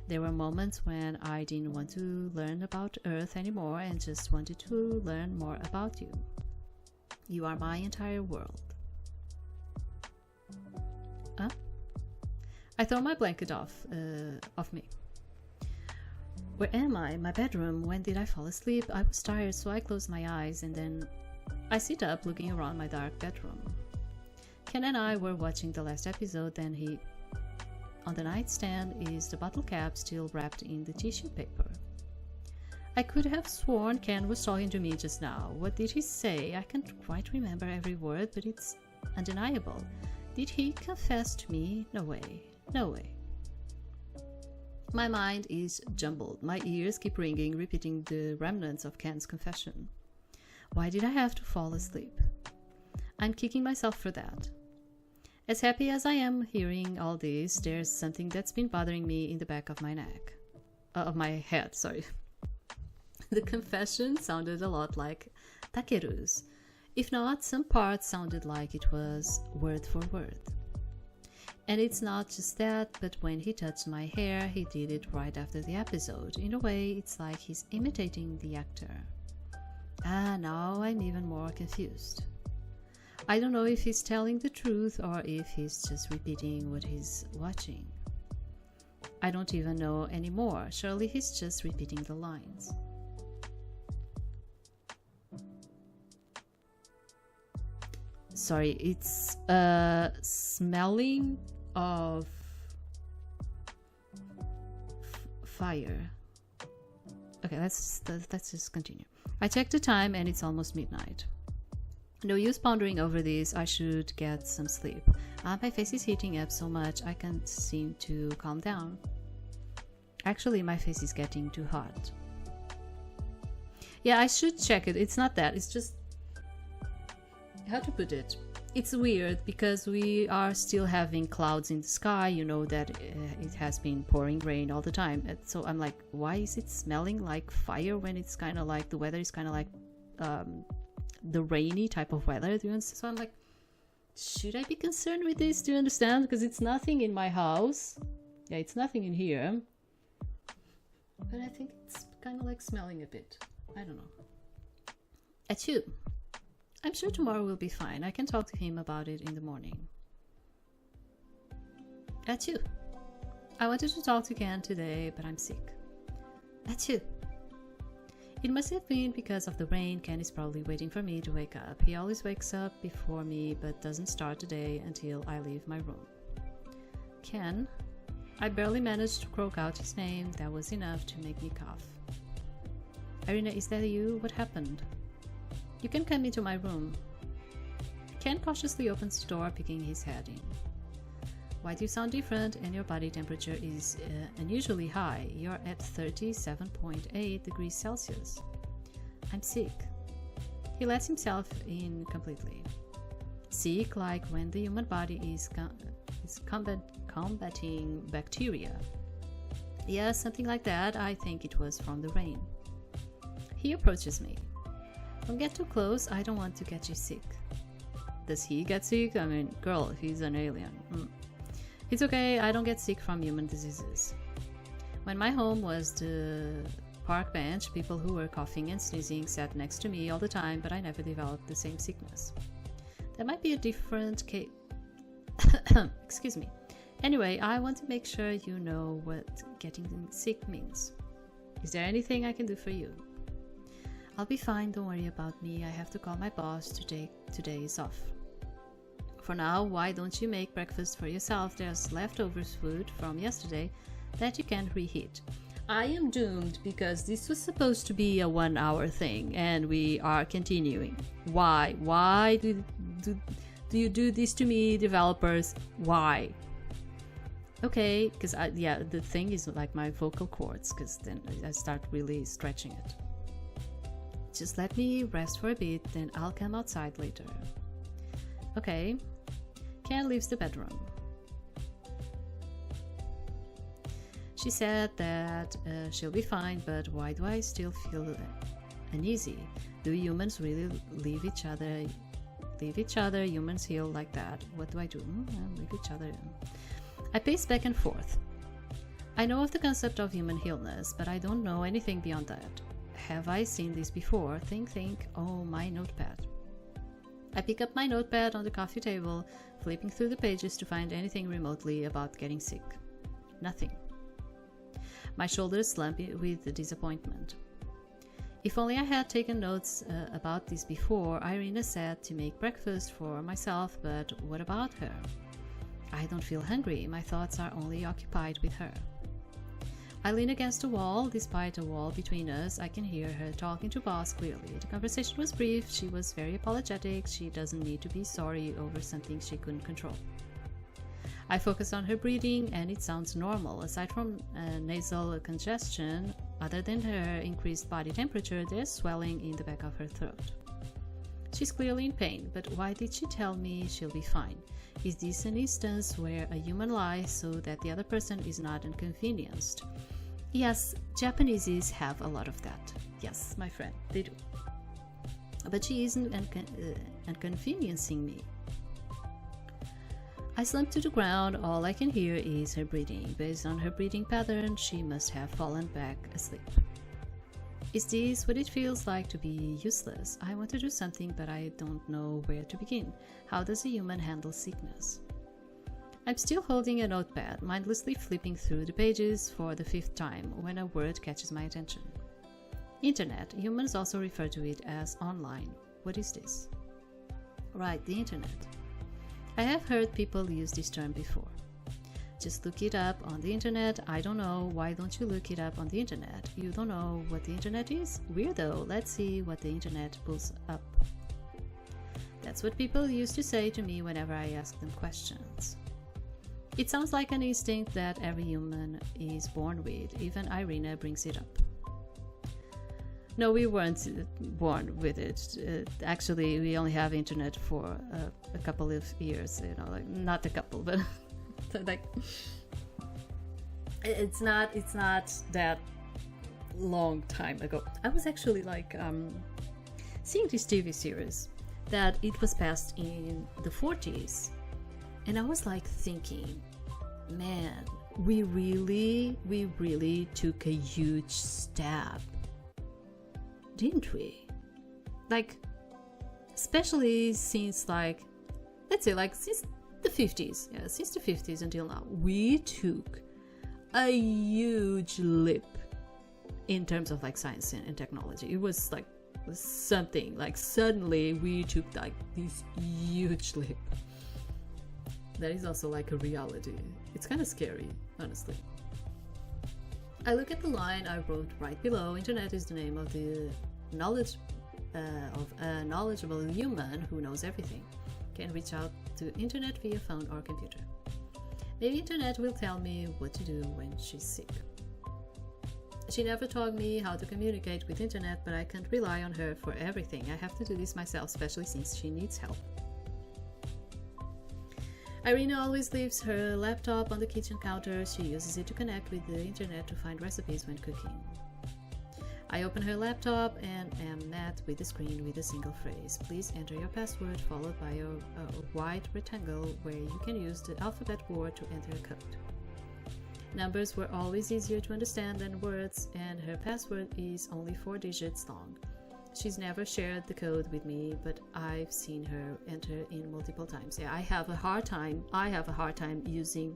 There were moments when I didn't want to learn about Earth anymore and just wanted to learn more about you. You are my entire world. Huh? I throw my blanket off me. Where am I? My bedroom. When did I fall asleep? I was tired, so I closed my eyes and then I sit up looking around my dark bedroom. Ken and I were watching the last episode and on the nightstand is the bottle cap still wrapped in the tissue paper. I could have sworn Ken was talking to me just now. What did he say? I can't quite remember every word, but it's undeniable. Did he confess to me? No way. No way. My mind is jumbled. My ears keep ringing, repeating the remnants of Ken's confession. Why did I have to fall asleep? I'm kicking myself for that. As happy as I am hearing all this, there's something that's been bothering me in the back of my neck. Of my head, sorry. The confession sounded a lot like Takeru's. If not, some parts sounded like it was word for word. And it's not just that, but when he touched my hair, he did it right after the episode. In a way, it's like he's imitating the actor. Now I'm even more confused. I don't know if he's telling the truth or if he's just repeating what he's watching. I don't even know anymore. Surely he's just repeating the lines. Sorry, it's smelling of fire. Okay, let's just continue. I checked the time and it's almost midnight. No use pondering over this. I should get some sleep. My face is heating up so much I can't seem to calm down. Actually, my face is getting too hot. Yeah, I should check it. It's not that. It's just... how to put it? It's weird because we are still having clouds in the sky. You know that it has been pouring rain all the time. So I'm like, why is it smelling like fire when it's kind of like the weather is kind of like the rainy type of weather? Do you understand? So I'm like, should I be concerned with this? Do you understand? Because it's nothing in my house. Yeah, it's nothing in here. But I think it's kind of like smelling a bit. I don't know. Achoo. I'm sure tomorrow will be fine. I can talk to him about it in the morning. Achoo. I wanted to talk to Ken today, but I'm sick. Achoo. It must have been because of the rain. Ken is probably waiting for me to wake up. He always wakes up before me, but doesn't start the day until I leave my room. Ken. I barely managed to croak out his name. That was enough to make me cough. Irina, is that you? What happened? You can come into my room. Ken cautiously opens the door, peeking his head in. Why do you sound different and your body temperature is unusually high? You're at 37.8 degrees Celsius. I'm sick. He lets himself in completely. Sick like when the human body is combating bacteria. Yeah, something like that. I think it was from the rain. He approaches me. Don't get too close. I don't want to get you sick. Does he get sick? I mean, girl, he's an alien. It's okay. I don't get sick from human diseases. When my home was the park bench, people who were coughing and sneezing sat next to me all the time, but I never developed the same sickness. That might be a different case. Excuse me. Anyway, I want to make sure you know what getting sick means. Is there anything I can do for you? I'll be fine, don't worry about me. I have to call my boss to take today's off. For now, why don't you make breakfast for yourself? There's leftovers food from yesterday that you can reheat. I am doomed because this was supposed to be a 1 hour thing and we are continuing. Why? Why do you do this to me, developers? Why? Okay, because yeah, the thing is like my vocal cords, because then I start really stretching it. Just let me rest for a bit, then I'll come outside later. Okay. Ken leaves the bedroom. She said that she'll be fine, but why do I still feel uneasy? Do humans really leave each other? Humans heal like that. What do I do? Leave each other. I pace back and forth. I know of the concept of human healness, but I don't know anything beyond that. Have I seen this before? Think. Oh, my notepad. I pick up my notepad on the coffee table, flipping through the pages to find anything remotely about getting sick. Nothing. My shoulders slump with disappointment. If only I had taken notes about this before. Irina said to make breakfast for myself, but what about her? I don't feel hungry. My thoughts are only occupied with her. I lean against a wall. Despite a wall between us, I can hear her talking to Boss clearly. The conversation was brief. She was very apologetic. She doesn't need to be sorry over something she couldn't control. I focus on her breathing, and it sounds normal. Aside from nasal congestion, other than her increased body temperature, there's swelling in the back of her throat. She's clearly in pain, but why did she tell me she'll be fine? Is this an instance where a human lies so that the other person is not inconvenienced? Yes, Japaneses have a lot of that. Yes, my friend, they do. But she isn't inconveniencing me. I slump to the ground. All I can hear is her breathing. Based on her breathing pattern, she must have fallen back asleep. Is this what it feels like to be useless? I want to do something, but I don't know where to begin. How does a human handle sickness? I'm still holding a notepad, mindlessly flipping through the pages for the 5th time when a word catches my attention. Internet. Humans also refer to it as online. What is this? Right, the internet. I have heard people use this term before. Just look it up on the internet. I don't know. Why don't you look it up on the internet? You don't know what the internet is? Weirdo. Let's see what the internet pulls up. That's what people used to say to me whenever I asked them questions. It sounds like an instinct that every human is born with. Even Irina brings it up. No, we weren't born with it. Actually, we only have internet for a couple of years. You know, like not a couple, but like it's not that long time ago. I was actually like seeing this TV series that it was passed in the 40s, and I was like thinking, man, we really took a huge step. Didn't we? Like, especially since like, let's say like since the 50s. Yeah, since the 50s until now, we took a huge leap in terms of like science and technology. It was like something like suddenly we took like this huge leap. That is also like a reality. It's kind of scary, honestly. I look at the line I wrote right below. Internet is the name of the knowledge of a knowledgeable human who knows everything. Can reach out to internet via phone or computer. Maybe internet will tell me what to do when she's sick. She never taught me how to communicate with internet, but I can't rely on her for everything. I have to do this myself, especially since she needs help. Irina always leaves her laptop on the kitchen counter. She uses it to connect with the internet to find recipes when cooking. I open her laptop and am met with a screen with a single phrase. Please enter your password, followed by a white rectangle where you can use the alphabet board to enter a code. Numbers were always easier to understand than words, and her password is only 4 digits long. She's never shared the code with me, but I've seen her enter in multiple times. Yeah, I have a hard time using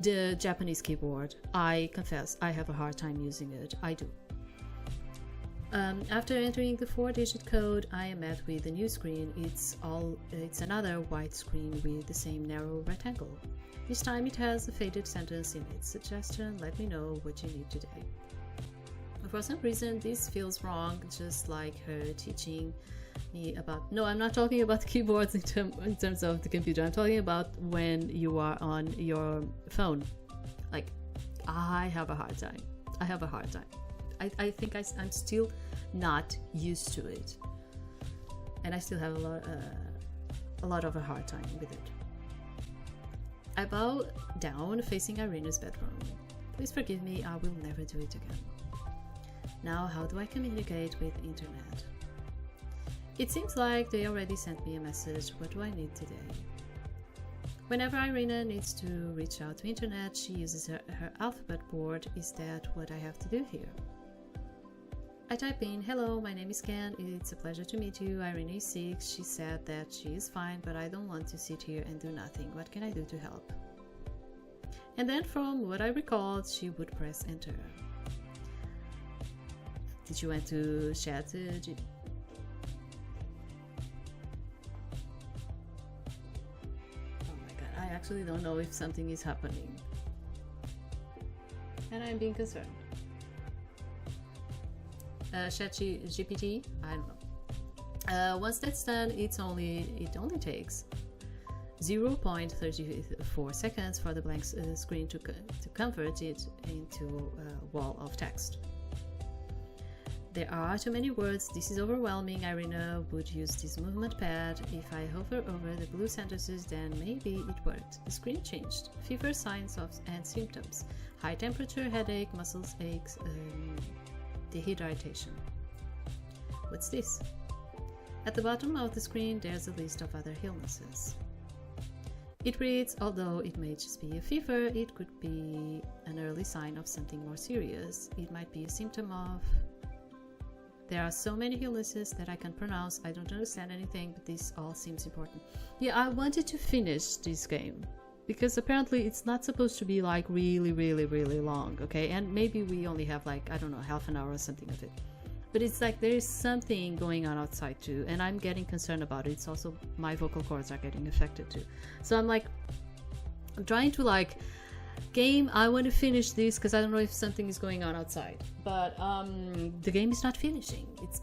the Japanese keyboard. I confess, I have a hard time using it. I do. After entering the 4-digit code, I am met with a new screen. It's another white screen with the same narrow rectangle. This time it has a faded sentence in it. Suggestion: let me know what you need today. For some reason, this feels wrong, just like her teaching me about. No, I'm not talking about keyboards in terms of the computer. I'm talking about when you are on your phone. Like, I have a hard time. I have a hard time. I think I'm still not used to it, and I still have a lot of a hard time with it. I bow down facing Irina's bedroom. Please forgive me, I will never do it again. Now, how do I communicate with internet? It seems like they already sent me a message. What do I need today? Whenever Irina needs to reach out to internet, she uses her alphabet board. Is that what I have to do here? I type in, hello, my name is Ken. It's a pleasure to meet you. Irina is sick. She said that she is fine, but I don't want to sit here and do nothing. What can I do to help? And then from what I recalled, she would press enter. Did you want to chat? Oh my god, I actually don't know if something is happening. And I'm being concerned. Chat GPT? I don't know. Once that's done, it only takes 0.34 seconds for the blank screen to convert it into a wall of text. There are too many words. This is overwhelming. Irina would use this movement pad. If I hover over the blue sentences, then maybe it worked. The screen changed. Fever signs and symptoms. High temperature, headache, muscles aches, dehydration. What's this? At the bottom of the screen, there's a list of other illnesses. It reads, although it may just be a fever, it could be an early sign of something more serious. It might be a symptom of... There are so many illnesses that I can't pronounce. I don't understand anything, but this all seems important. Yeah, I wanted to finish this game because apparently it's not supposed to be like really long, okay? And maybe we only have like, I don't know, half an hour or something of it. But it's like there is something going on outside too, and I'm getting concerned about it. It's also my vocal cords are getting affected too. So I'm like, I'm trying to like, game, I want to finish this because I don't know if something is going on outside. But the game is not finishing. It's